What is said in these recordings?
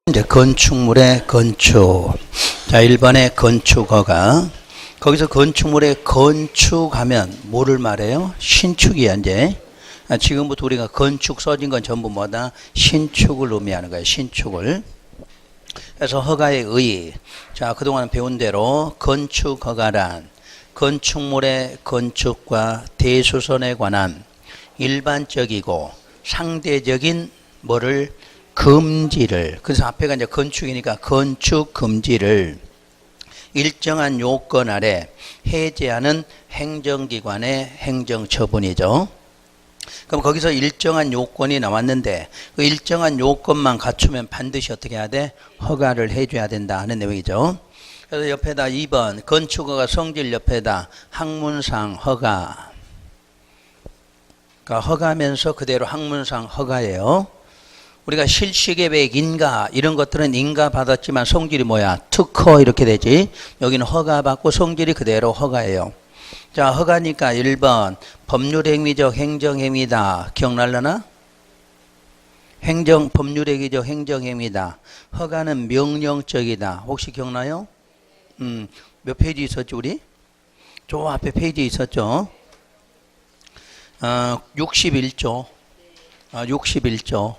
이제 건축물의 건축. 자, 1번의 건축허가. 거기서 건축물의 건축하면 뭐를 말해요? 신축이야, 이제. 지금부터 우리가 건축 써진 건 전부 뭐다? 신축을 의미하는 거예요, 신축을. 그래서 허가의 의. 자, 그동안 배운 대로 건축허가란 건축물의 건축과 대수선에 관한 일반적이고 상대적인 뭐를 금지를, 그래서 앞에가 이제 건축이니까 건축 금지를 일정한 요건 아래 해제하는 행정기관의 행정처분이죠. 그럼 거기서 일정한 요건이 나왔는데 그 일정한 요건만 갖추면 반드시 어떻게 해야 돼? 허가를 해줘야 된다 하는 내용이죠. 그래서 옆에다 2번 건축허가 성질 옆에다 학문상 허가. 그러니까 허가면서 그대로 학문상 허가예요. 우리가 실시계획 인가 이런 것들은 인가 받았지만 성질이 뭐야? 특허 이렇게 되지. 여기는 허가 받고 성질이 그대로 허가예요. 자, 허가니까 1번 법률행위적 행정행위다. 기억날려나? 법률행위적 행정행위다. 허가는 명령적이다. 혹시 기억나요? 몇 페이지 있었지 우리? 저 앞에 페이지 있었죠. 61조. 61조.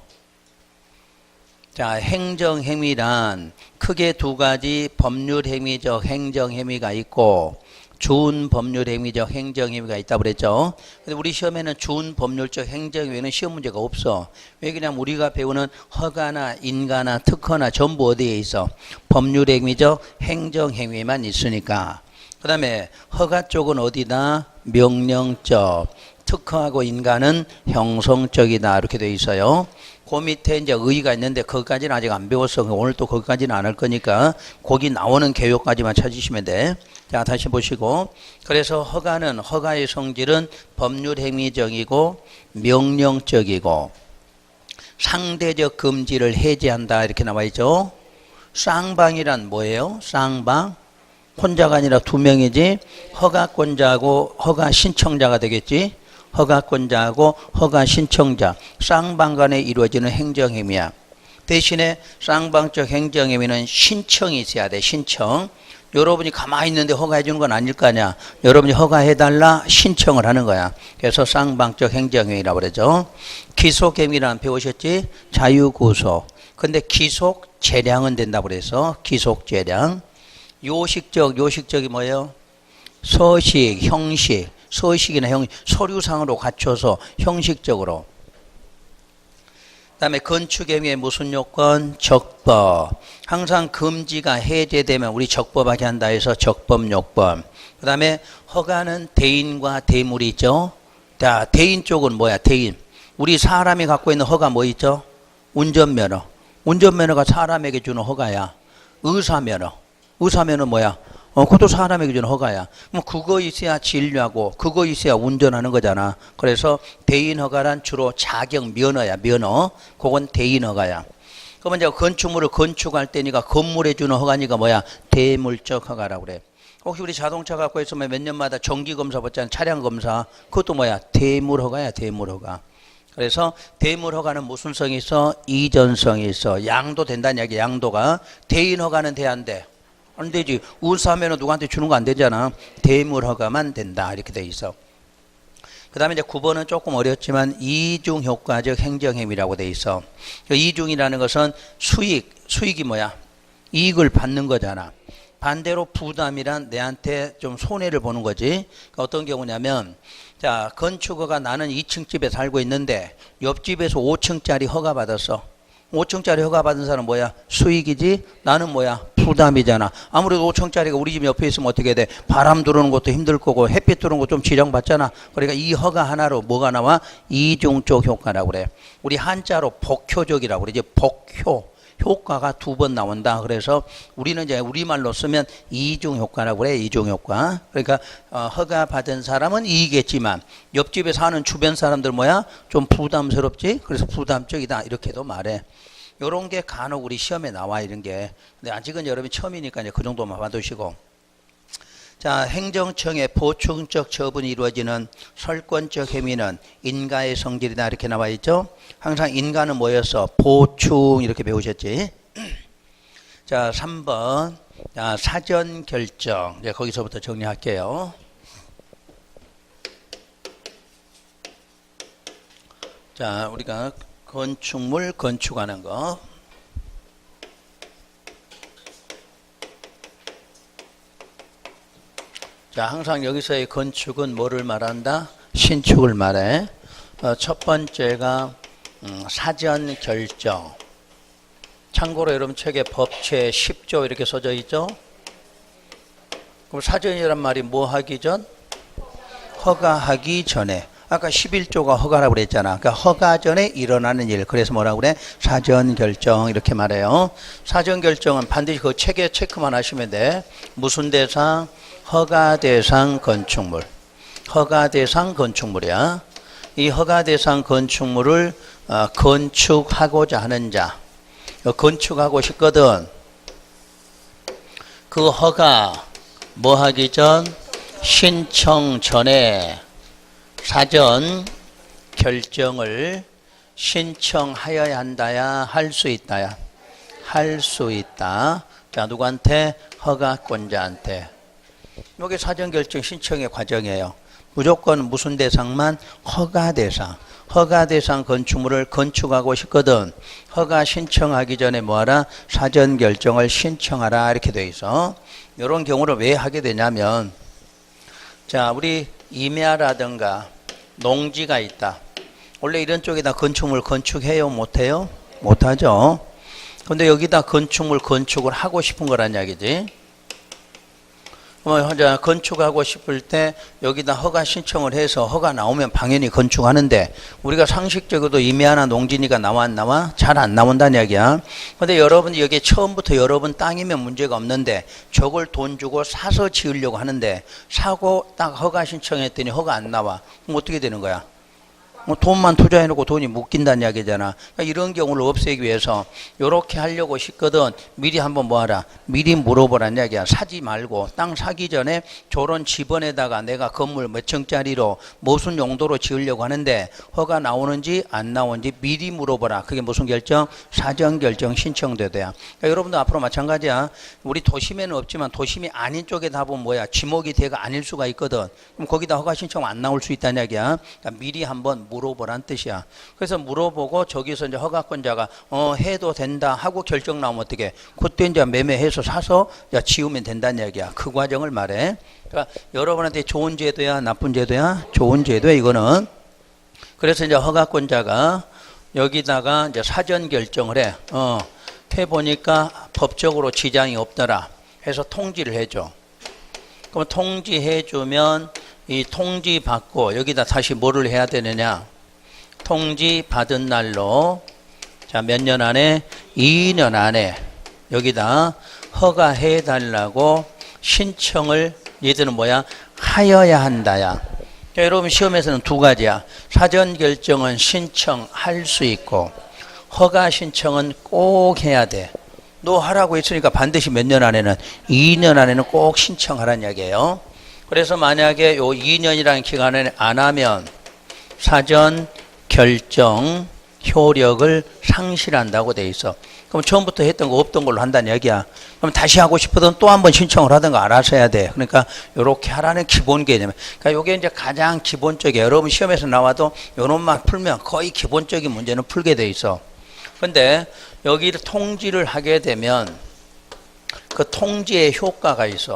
자, 행정행위란 크게 두 가지 법률행위적 행정행위가 있고 준법률행위적 행정행위가 있다고 그랬죠. 근데 우리 시험에는 준법률적 행정행위는 시험 문제가 없어. 왜 그냥 우리가 배우는 허가나 인가나 특허나 전부 어디에 있어? 법률행위적 행정행위만 있으니까. 그 다음에 허가 쪽은 어디다? 명령적. 특허하고 인가는 형성적이다. 이렇게 되어 있어요. 그 밑에 이제 의의가 있는데 거기까지는 아직 안 배웠어. 오늘 또 거기까지는 안 할 거니까 거기 나오는 개요까지만 찾으시면 돼. 자, 다시 보시고. 그래서 허가는 허가의 성질은 법률행위적이고 명령적이고 상대적 금지를 해제한다. 이렇게 나와 있죠. 쌍방이란 뭐예요? 쌍방. 혼자가 아니라 두 명이지. 허가권자하고 허가 신청자가 되겠지. 허가권자하고 허가 신청자 쌍방 간에 이루어지는 행정행위야. 대신에 쌍방적 행정행위는 신청이 있어야 돼. 신청. 여러분이 가만히 있는데 허가해 주는 건 아닐 거 아니야. 여러분이 허가해달라 신청을 하는 거야. 그래서 쌍방적 행정행위라고 그러죠. 기속행위란 배우셨지? 자유구속. 근데 기속 재량은 된다고 그래서 기속재량. 요식적이 뭐예요? 서식, 형식. 서식이나 서류상으로 갖춰서 형식적으로. 그 다음에 건축행위의 무슨 요건? 적법. 항상 금지가 해제되면 우리 적법하게 한다 해서 적법요건. 그 다음에 허가는 대인과 대물이 있죠. 자, 대인 쪽은 뭐야? 대인. 우리 사람이 갖고 있는 허가 뭐 있죠? 운전면허. 운전면허가 사람에게 주는 허가야. 의사면허. 의사면허 뭐야? 그것도 사람에게 주는 허가야. 그럼 그거 있어야 진료하고 그거 있어야 운전하는 거잖아. 그래서 대인허가란 주로 자격 면허야. 면허. 그건 대인허가야. 그러면 이제 건축물을 건축할 때니까 건물에 주는 허가니까 뭐야? 대물적 허가라고 그래. 혹시 우리 자동차 갖고 있으면 몇 년마다 정기검사 받잖아. 차량검사. 그것도 뭐야? 대물허가야. 대물허가. 그래서 대물허가는 무슨 성이 있어? 이전성이 있어. 양도 된다는 이야기야. 양도가. 대인허가는 돼 안 돼? 안 되지. 의사면허 누구한테 주는 거 안 되잖아. 대물허가만 된다. 이렇게 돼 있어. 그 다음에 이제 9번은 조금 어렵지만 이중효과적 행정행위라고 돼 있어. 이중이라는 것은 수익이 뭐야? 이익을 받는 거잖아. 반대로 부담이란 내한테 좀 손해를 보는 거지. 그러니까 어떤 경우냐면, 자, 건축허가 나는 2층 집에 살고 있는데 옆집에서 5층짜리 허가 받았어. 5층짜리 허가 받은 사람은 뭐야? 수익이지? 나는 뭐야? 부담이잖아. 아무래도 5층짜리가 우리 집 옆에 있으면 어떻게 돼? 바람 들어오는 것도 힘들 거고 햇빛 들어오는 거 좀 지장받잖아. 그러니까 이 허가 하나로 뭐가 나와? 이중적 효과라고 그래. 우리 한자로 복효적이라고 그래. 이제 복효. 효과가 두 번 나온다. 그래서 우리는 이제 우리말로 쓰면 이중 효과라고 그래. 이중 효과. 그러니까 허가 받은 사람은 이익겠지만 옆집에 사는 주변 사람들 뭐야? 좀 부담스럽지? 그래서 부담적이다. 이렇게도 말해. 요런 게 간혹 우리 시험에 나와 이런 게. 근데 아직은 여러분이 처음이니까 이제 그 정도만 봐두시고. 자, 행정청의 보충적 처분이 이루어지는 설권적 행위는 인가의 성질이다 이렇게 나와 있죠. 항상 인가는 뭐였어? 보충 이렇게 배우셨지. 자, 3번. 자, 사전 결정. 이제 거기서부터 정리할게요. 자, 우리가 건축물 건축하는 거. 자, 항상 여기서의 건축은 뭐를 말한다? 신축을 말해. 첫 번째가 사전 결정. 참고로 여러분 책에 법제 10조 이렇게 써져 있죠? 그럼 사전이란 말이 뭐 하기 전? 허가하기 전에. 아까 11조가 허가라고 그랬잖아. 그러니까 허가 전에 일어나는 일. 그래서 뭐라고 그래? 사전 결정 이렇게 말해요. 사전 결정은 반드시 그 책에 체크만 하시면 돼. 무슨 대상? 허가 대상 건축물. 허가 대상 건축물이야. 이 허가 대상 건축물을 건축하고자 하는 자. 건축하고 싶거든. 그 허가 뭐 하기 전? 신청 전에 사전 결정을 신청하여야 한다야, 할 수 있다야? 할 수 있다. 자, 누구한테? 허가권자한테. 이게 사전 결정 신청의 과정이에요. 무조건 무슨 대상만? 허가 대상. 허가 대상 건축물을 건축하고 싶거든. 허가 신청하기 전에 뭐하라? 사전 결정을 신청하라 이렇게 돼 있어. 이런 경우를 왜 하게 되냐면, 자, 우리 임야라든가 농지가 있다. 원래 이런 쪽에다 건축물 건축해요? 못해요? 못하죠. 근데 여기다 건축물 건축을 하고 싶은 거란 이야기지. 건축하고 싶을 때 여기다 허가 신청을 해서 허가 나오면 당연히 건축하는데, 우리가 상식적으로도 임야나 농지니까 나와 안 나와? 잘 안 나온다는 이야기야. 근데 여러분이 여기 처음부터 여러분 땅이면 문제가 없는데 저걸 돈 주고 사서 지으려고 하는데 사고 딱 허가 신청했더니 허가 안 나와. 그럼 어떻게 되는 거야? 돈만 투자해놓고 돈이 묶인다는 이야기잖아. 그러니까 이런 경우를 없애기 위해서 이렇게 하려고 싶거든. 미리 한번 뭐하라? 미리 물어보라는 이야기야. 사지 말고 땅 사기 전에 저런 집원에다가 내가 건물 몇 층짜리로 무슨 용도로 지으려고 하는데 허가 나오는지 안 나오는지 미리 물어보라. 그게 무슨 결정? 사전 결정 신청돼야. 그러니까 여러분도 앞으로 마찬가지야. 우리 도심에는 없지만 도심이 아닌 쪽에 다 보면 뭐야? 지목이 대가 아닐 수가 있거든. 그럼 거기다 허가 신청 안 나올 수 있다는 이야기야. 그러니까 미리 한번 물어보란 뜻이야. 그래서 물어보고 저기서 이제 허가권자가 해도 된다 하고 결정 나오면 어떻게? 그때 이제 매매해서 사서 지으면 된다는 얘기야. 그 과정을 말해. 그러니까 여러분한테 좋은 제도야, 나쁜 제도야? 좋은 제도야 이거는. 그래서 이제 허가권자가 여기다가 이제 사전 결정을 해. 해보니까 법적으로 지장이 없더라 해서 통지를 해줘. 그럼 통지해주면 이 통지 받고 여기다 다시 뭐를 해야 되느냐? 통지 받은 날로 자, 몇 년 안에? 2년 안에 여기다 허가해 달라고 신청을 얘들은 뭐야? 하여야 한다야. 자, 여러분 시험에서는 두 가지야. 사전 결정은 신청할 수 있고 허가 신청은 꼭 해야 돼. 너 하라고 했으니까 반드시 몇 년 안에는? 2년 안에는 꼭 신청하라는 이야기예요. 그래서 만약에 요 2년이라는 기간에 안 하면 사전 결정 효력을 상실한다고 돼 있어. 그럼 처음부터 했던 거 없던 걸로 한다는 얘기야. 그럼 다시 하고 싶어도 또 한 번 신청을 하든가 알아서 해야 돼. 그러니까 이렇게 하라는 기본 개념. 그러니까 요게 이제 가장 기본적이에요. 여러분 시험에서 나와도 요놈만 풀면 거의 기본적인 문제는 풀게 돼 있어. 근데 여기를 통지를 하게 되면 그 통지의 효과가 있어.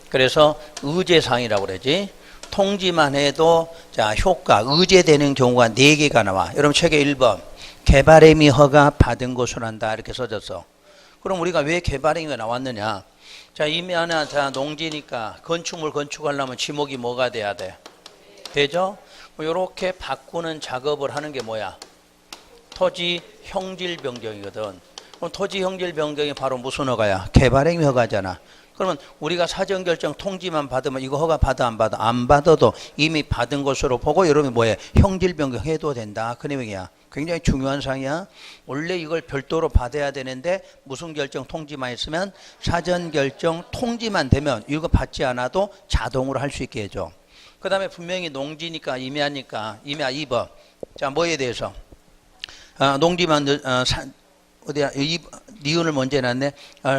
그래서 의제상이라고 그러지. 통지만 해도 자 효과, 의제되는 경우가 4개가 나와. 여러분 책에 1번 개발행위 허가 받은 것으로 한다 이렇게 써졌어. 그럼 우리가 왜 개발행위가 나왔느냐? 자, 임야나 자 농지니까 건축물 건축하려면 지목이 뭐가 돼야 돼? 되죠? 이렇게 바꾸는 작업을 하는 게 뭐야? 토지 형질 변경이거든. 그럼 토지 형질 변경이 바로 무슨 허가야? 개발행위 허가잖아. 그러면 우리가 사전 결정 통지만 받으면 이거 허가 받아 안 받아? 안 받아도 이미 받은 것으로 보고 여러분이 뭐해? 형질 변경해도 된다. 그 내용이야. 굉장히 중요한 사항이야. 원래 이걸 별도로 받아야 되는데 무슨 결정 통지만 있으면 사전 결정 통지만 되면 이거 받지 않아도 자동으로 할 수 있게 해줘. 그 다음에 분명히 농지니까 임야니까 임야 2번. 자, 뭐에 대해서? 농지만 어디야? 니은을 먼저 해놨네.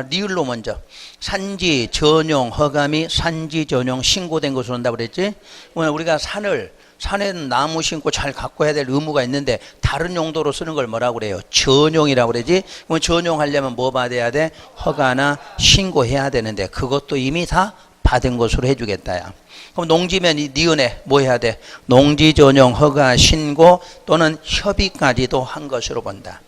리을로 먼저. 산지 전용 허감이 산지 전용 신고된 것으로 한다고 그랬지? 우리가 산에는 나무 심고 잘 갖고 해야 될 의무가 있는데 다른 용도로 쓰는 걸 뭐라고 그래요? 전용이라고 그러지? 그럼 전용하려면 뭐 받아야 돼? 허가나 신고해야 되는데 그것도 이미 다 받은 것으로 해주겠다. 야. 그럼 농지면 니은에 뭐 해야 돼? 농지 전용 허가 신고 또는 협의까지도 한 것으로 본다.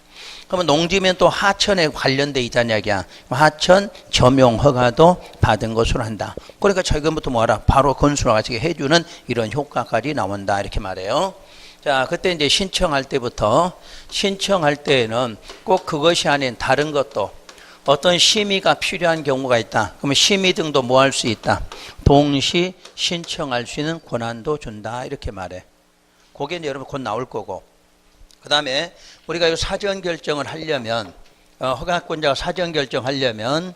그러면 농지면 또 하천에 관련돼 있다는 이야기야. 하천 점용 허가도 받은 것으로 한다. 그러니까 지금부터 뭐하라? 바로 건설하게 해주는 이런 효과까지 나온다. 이렇게 말해요. 자, 그때 이제 신청할 때는 꼭 그것이 아닌 다른 것도 어떤 심의가 필요한 경우가 있다. 그러면 심의 등도 뭐 할 수 있다? 동시 신청할 수 있는 권한도 준다. 이렇게 말해. 그게 이제 여러분 곧 나올 거고. 그 다음에 우리가 이 사전 결정을 하려면 허가권자가 사전 결정하려면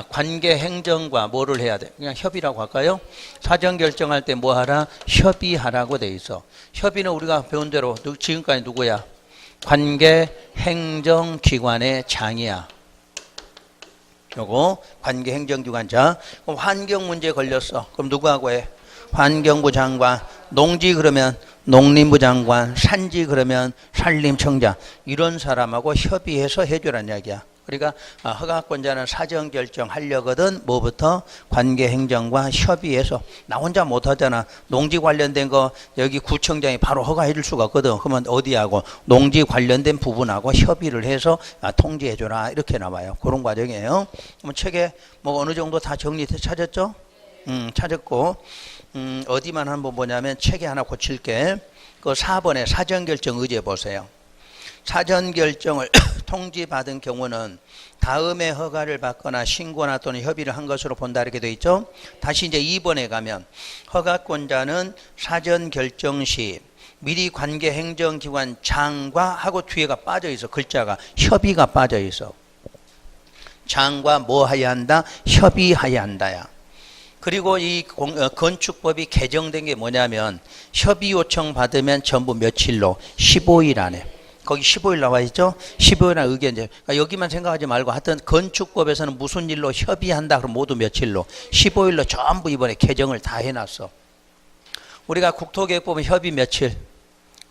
관계 행정과 뭐를 해야 돼? 그냥 협의라고 할까요? 사전 결정할 때 뭐 하라? 협의하라고 돼 있어. 협의는 우리가 배운 대로 지금까지 누구야? 관계 행정기관의 장이야. 요거 관계 행정기관자. 그럼 환경 문제 걸렸어. 그럼 누구하고 해? 환경부 장관. 농지 그러면 농림부 장관, 산지 그러면 산림청장, 이런 사람하고 협의해서 해주라는 이야기야. 그러니까 허가권자는 사전 결정하려거든 뭐부터? 관계행정과 협의해서. 나 혼자 못하잖아. 농지 관련된 거 여기 구청장이 바로 허가해 줄 수가 없거든. 그러면 어디하고? 농지 관련된 부분하고 협의를 해서 통지해 줘라. 이렇게 나와요. 그런 과정이에요. 그럼 책에 뭐 어느 정도 다 정리돼 찾았죠? 찾았고 어디만 한번 보냐면 책에 하나 고칠게. 그 4번에 사전결정 의제 보세요. 사전결정을 통지받은 경우는 다음에 허가를 받거나 신고나 또는 협의를 한 것으로 본다 이렇게 되어 있죠. 다시 이제 2번에 가면 허가권자는 사전결정 시 미리 관계행정기관 장과 하고 뒤에가 빠져 있어. 글자가 협의가 빠져 있어. 장과 뭐 하야 한다? 협의하야 한다야. 그리고 이 건축법이 개정된 게 뭐냐면 협의 요청 받으면 전부 며칠로? 15일 안에. 거기 15일 나와 있죠? 15일 안에 의견. 그러니까 여기만 생각하지 말고 하여튼 건축법에서는 무슨 일로 협의한다 그럼 모두 며칠로? 15일로 전부 이번에 개정을 다 해놨어. 우리가 국토계획법은 협의 며칠?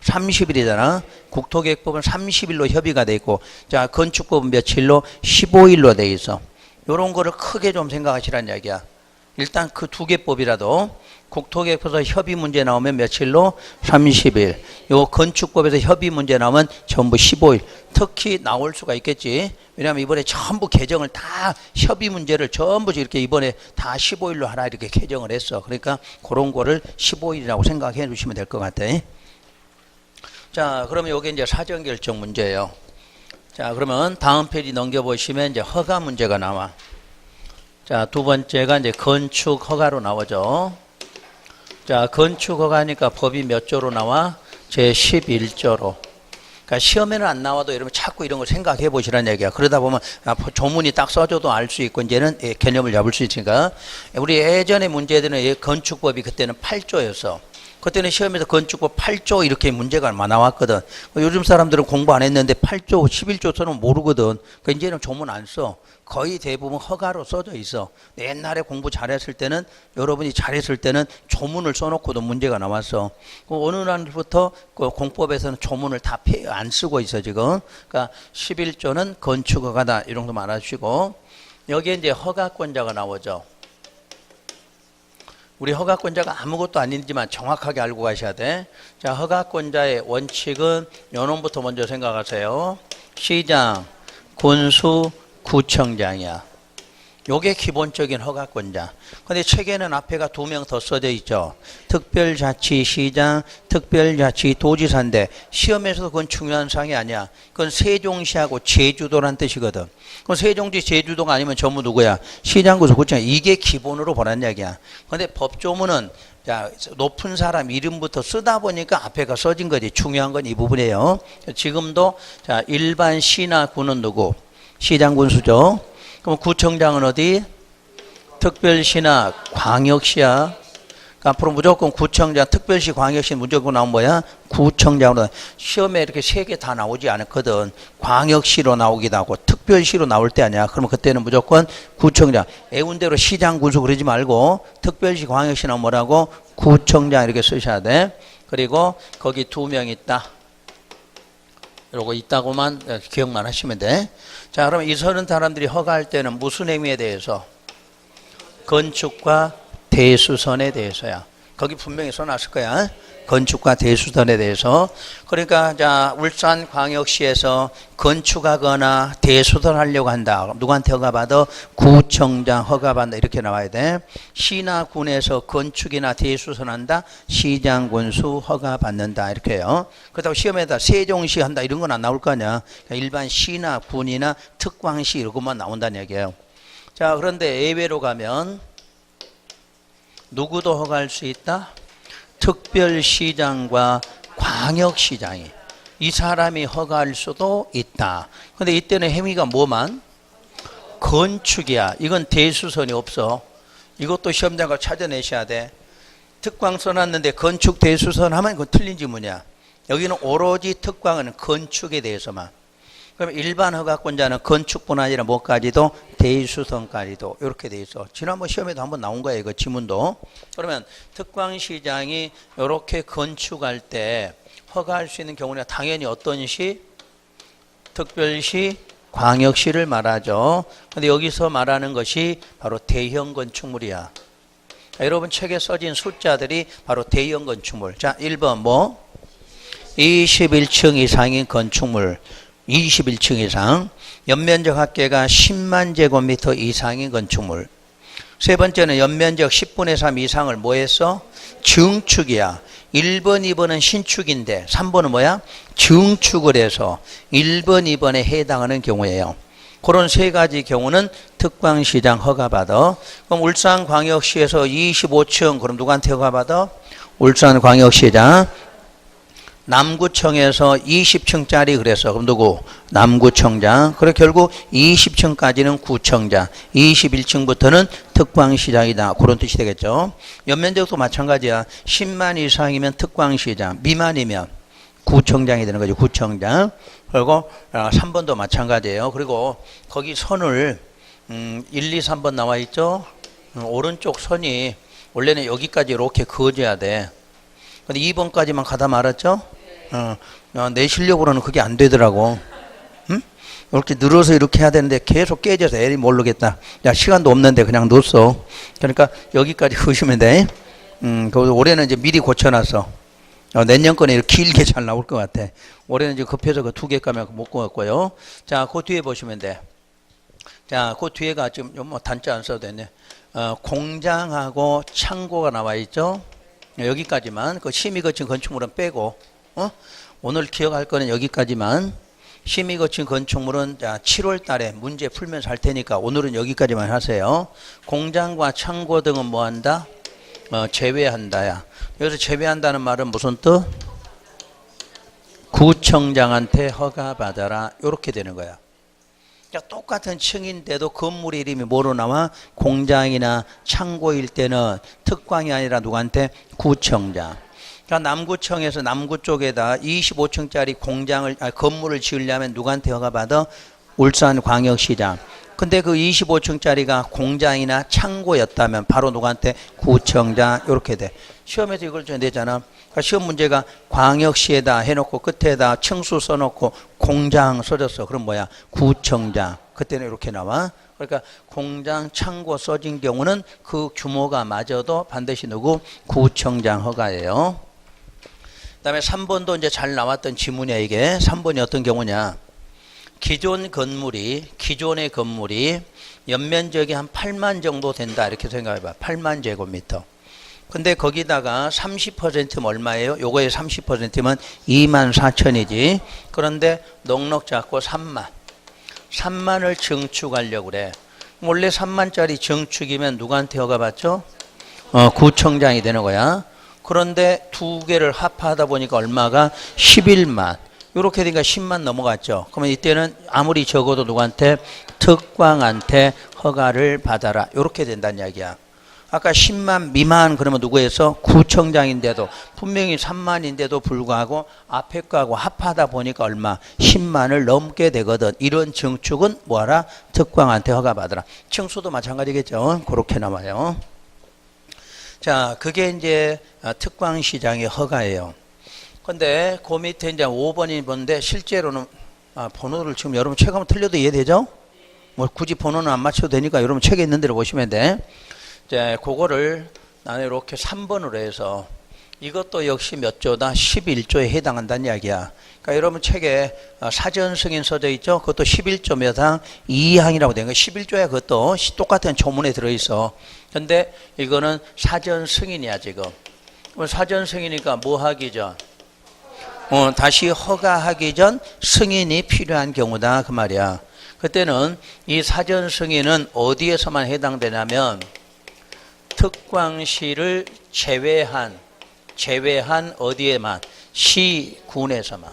30일이잖아. 국토계획법은 30일로 협의가 돼 있고, 자 건축법은 며칠로? 15일로 돼 있어. 요런 거를 크게 좀 생각하시라는 이야기야. 일단 그 두 개 법이라도 국토계획법에서 협의 문제 나오면 며칠로? 30일. 요 건축법에서 협의 문제 나오면 전부 15일. 특히 나올 수가 있겠지. 왜냐하면 이번에 전부 개정을 다 협의 문제를 전부 이렇게 이번에 다 15일로 하라 이렇게 개정을 했어. 그러니까 그런 거를 15일이라고 생각해 주시면 될 것 같아. 자, 그러면 요게 이제 사전 결정 문제예요. 자, 그러면 다음 페이지 넘겨보시면 이제 허가 문제가 나와. 자, 두 번째가 이제 건축 허가로 나오죠. 자, 건축 허가니까 법이 몇 조로 나와? 제 11조로. 그러니까 시험에는 안 나와도 여러분 자꾸 이런 거 생각해 보시라는 얘기야. 그러다 보면 조문이 딱 써줘도 알 수 있고 이제는 개념을 잡을 수 있으니까. 우리 예전에 문제들은 건축법이 그때는 8조였어. 그때는 시험에서 건축법 8조 이렇게 문제가 나왔거든. 요즘 사람들은 공부 안 했는데 8조, 11조 써는 모르거든. 그러니까 이제는 조문 안 써. 거의 대부분 허가로 써져 있어. 옛날에 공부 잘했을 때는, 여러분이 잘했을 때는 조문을 써놓고도 문제가 나왔어. 어느 날부터 그 공법에서는 조문을 다 안 쓰고 있어 지금. 그러니까 11조는 건축 허가다. 이런 거 알아주시고, 여기에 이제 허가권자가 나오죠. 우리 허가권자가 아무것도 아니지만 정확하게 알고 가셔야 돼. 자, 허가권자의 원칙은 요놈부터 먼저 생각하세요. 시장, 군수, 구청장이야. 요게 기본적인 허가권자. 근데 책에는 앞에가 2명 더 써져 있죠. 특별자치시장, 특별자치도지사인데 시험에서도 그건 중요한 사항이 아니야. 그건 세종시하고 제주도란 뜻이거든. 그럼 세종시, 제주도가 아니면 전부 누구야? 시장, 군수, 구청. 이게 기본으로 보란 얘기야. 근데 법조문은 자, 높은 사람 이름부터 쓰다 보니까 앞에가 써진 거지. 중요한 건 이 부분이에요. 지금도 자, 일반 시나 구는 누구? 시장, 군수죠. 그럼 구청장은 어디? 특별시나 광역시야. 앞으로 무조건 구청장, 특별시, 광역시 무조건 나오면 뭐야? 구청장으로. 시험에 이렇게 세 개 다 나오지 않았거든. 광역시로 나오기도 하고 특별시로 나올 때 아니야. 그러면 그때는 무조건 구청장. 애운대로 시장, 군수 그러지 말고 특별시, 광역시 나오면 뭐라고? 구청장 이렇게 쓰셔야 돼. 그리고 거기 2명 있다. 이러고 있다고만 기억만 하시면 돼. 자, 그럼 이 서른 사람들이 허가할 때는 무슨 행위에 대해서? 건축과 대수선에 대해서야. 거기 분명히 써놨을 거야. 건축과 대수선에 대해서. 그러니까 자, 울산광역시에서 건축하거나 대수선하려고 한다. 누구한테 허가받아? 구청장 허가받는다. 이렇게 나와야 돼. 시나 군에서 건축이나 대수선한다. 시장, 군수 허가받는다. 이렇게 해요. 그렇다고 시험에다 세종시 한다 이런 건 안 나올 거 아니야. 그러니까 일반 시나 군이나 특광시 이런 것만 나온다는 얘기예요. 자, 그런데 예외로 가면 누구도 허가할 수 있다? 특별시장과 광역시장이. 이 사람이 허가할 수도 있다. 근데 이때는 행위가 뭐만? 건축이야. 이건 대수선이 없어. 이것도 시험장과 찾아내셔야 돼. 특광 써놨는데 건축 대수선 하면 그건 틀린 지문이야. 여기는 오로지 특광은 건축에 대해서만. 그럼 일반 허가권자는 건축뿐 아니라 뭐까지도? 대수선까지도 이렇게 돼 있어. 지난번 시험에도 한번 나온 거예요. 이거 지문도. 그러면 특광시장이 이렇게 건축할 때 허가할 수 있는 경우는 당연히 어떤 시? 특별시, 광역시를 말하죠. 근데 여기서 말하는 것이 바로 대형 건축물이야. 자, 여러분 책에 써진 숫자들이 바로 대형 건축물. 자, 1번 뭐? 21층 이상인 건축물. 21층 이상, 연면적 합계가 10만 제곱미터 이상인 건축물. 세 번째는 연면적 10분의 3 이상을 뭐 했어? 증축이야. 1번, 2번은 신축인데 3번은 뭐야? 증축을 해서 1번, 2번에 해당하는 경우예요. 그런 세 가지 경우는 특광시장 허가받아. 그럼 울산광역시에서 25층, 그럼 누구한테 허가받아? 울산광역시장. 남구청에서 20층짜리 그래서 그럼 누구? 남구청장. 그래 결국 20층까지는 구청장, 21층부터는 특광시장이다. 그런 뜻이 되겠죠. 연면적도 마찬가지야. 10만 이상이면 특광시장, 미만이면 구청장이 되는 거죠. 구청장. 그리고 3번도 마찬가지예요. 그리고 거기 선을 1, 2, 3번 나와 있죠. 오른쪽 선이 원래는 여기까지 이렇게 그어져야 돼. 근데 2번까지만 가다 말았죠? 내 실력으로는 그게 안 되더라고. 응? 이렇게 늘어서 이렇게 해야 되는데 계속 깨져서 애리 모르겠다. 야, 시간도 없는데 그냥 놓았어. 그러니까 여기까지 그으시면 돼. 올해는 이제 미리 고쳐놨어. 내년 거는 이렇게 길게 잘 나올 것 같아. 올해는 이제 급해서 그 2개 가면 못 구웠고요. 자, 그 뒤에 보시면 돼. 자, 그 뒤에가 지금 뭐 단자 안 써도 되네. 공장하고 창고가 나와 있죠? 여기까지만. 그 심의 거친 건축물은 빼고, 오늘 기억할 거는 여기까지만. 심의 거친 건축물은 7월 달에 문제 풀면서 할 테니까 오늘은 여기까지만 하세요. 공장과 창고 등은 뭐 한다? 제외한다야. 여기서 제외한다는 말은 무슨 뜻? 구청장한테 허가받아라. 이렇게 되는 거야. 똑같은 층인데도 건물 이름이 뭐로 나와? 공장이나 창고일 때는 특광이 아니라 누구한테? 구청장. 그러니까 남구청에서 남구 쪽에다 25층짜리 건물을 지으려면 누구한테 허가받아? 울산광역시장. 근데 그 25층짜리가 공장이나 창고였다면 바로 누구한테? 구청장. 이렇게 돼. 시험에서 이걸 줘야 되잖아. 그러니까 시험 문제가 광역시에다 해놓고 끝에다 층수 써놓고 공장 써졌어. 그럼 뭐야? 구청장. 그때는 이렇게 나와. 그러니까 공장, 창고 써진 경우는 그 규모가 맞아도 반드시 누구? 구청장 허가예요. 그 다음에 3번도 이제 잘 나왔던 지문이야 이게. 3번이 어떤 경우냐? 기존의 건물이 연면적이 한 8만 정도 된다. 이렇게 생각해봐. 8만 제곱미터. 근데 거기다가 30%면 얼마예요? 요거의 30%면 2만 4천이지. 그런데 넉넉 잡고 3만을 증축하려고 그래. 원래 3만짜리 증축이면 누구한테 허가받죠? 구청장이 되는 거야. 그런데 두 개를 합하다 보니까 얼마가? 11만. 이렇게 되니까 10만 넘어갔죠. 그러면 이때는 아무리 적어도 누구한테? 특광한테 허가를 받아라. 이렇게 된다는 이야기야. 아까 10만 미만 그러면 누구에서? 구청장인데도 분명히 3만인데도 불구하고 앞에 거하고 합하다 보니까 얼마? 10만을 넘게 되거든. 이런 증축은 뭐하라? 특광한테 허가받으라. 층수도 마찬가지겠죠. 그렇게 나와요. 자, 그게 이제 특광시장의 허가예요. 근데 그 밑에 이제 5번이 뭔데 실제로는 번호를 지금 여러분 책 한번 틀려도 이해되죠? 뭐 굳이 번호는 안 맞춰도 되니까 여러분 책에 있는 대로 보시면 돼. 이제 그거를 나는 이렇게 3번으로 해서 이것도 역시 몇 조다? 11조에 해당한다는 이야기야. 그러니까 여러분 책에 사전 승인 써져 있죠? 그것도 11조 몇 항? 2항이라고 된 거. 11조야 그것도 똑같은 조문에 들어있어. 근데 이거는 사전 승인이야 지금. 사전 승인이니까 뭐 하기 전? 다시 허가하기 전 승인이 필요한 경우다 그 말이야. 그때는 이 사전 승인은 어디에서만 해당되냐면 특광시를 제외한 어디에만? 시군에서만.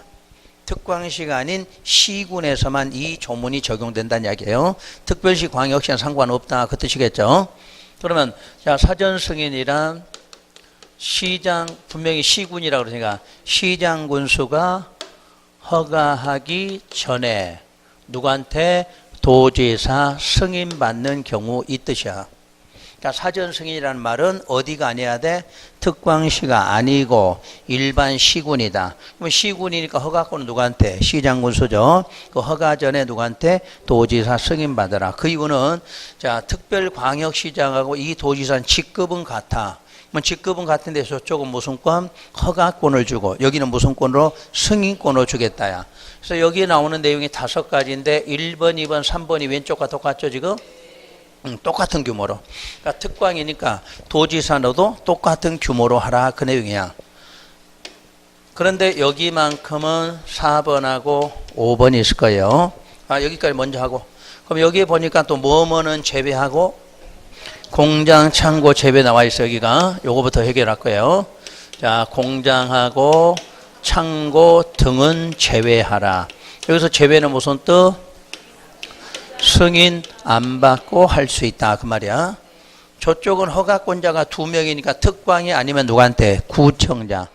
특광시가 아닌 시군에서만 이 조문이 적용된다는 이야기예요. 특별시 광역시는 상관없다 그 뜻이겠죠. 그러면 자 사전 승인이란 시장 분명히 시군이라고 그러니까 시장 군수가 허가하기 전에 누구한테? 도지사 승인받는 경우 이 뜻이야. 그러니까 사전 승인이라는 말은 어디가 아니어야 돼? 특광시가 아니고 일반 시군이다. 그럼 시군이니까 허가권은 누구한테? 시장군수죠. 그 허가 전에 누구한테? 도지사 승인받아라. 그 이유는 자 특별광역시장하고 이 도지사는 직급은 같아. 그럼 직급은 같은데 저쪽은 무슨 권? 허가권을 주고 여기는 무슨 권으로? 승인권을 주겠다야. 그래서 여기에 나오는 내용이 5가지인데 1번, 2번, 3번이 왼쪽과 똑같죠 지금? 똑같은 규모로. 그러니까 특광이니까 도지사너도 똑같은 규모로 하라 그 내용이야. 그런데 여기만큼은 4번하고 5번이 있을 거예요. 여기까지 먼저 하고. 그럼 여기에 보니까 또 뭐뭐는 제외하고 공장, 창고, 제외 나와 있어 여기가. 요거부터 해결할 거예요. 자, 공장하고 창고 등은 제외하라. 여기서 제외는 무슨 뜻? 승인 안 받고 할 수 있다 그 말이야. 저쪽은 허가권자가 2명이니까 특광이 아니면 누구한테? 구청장.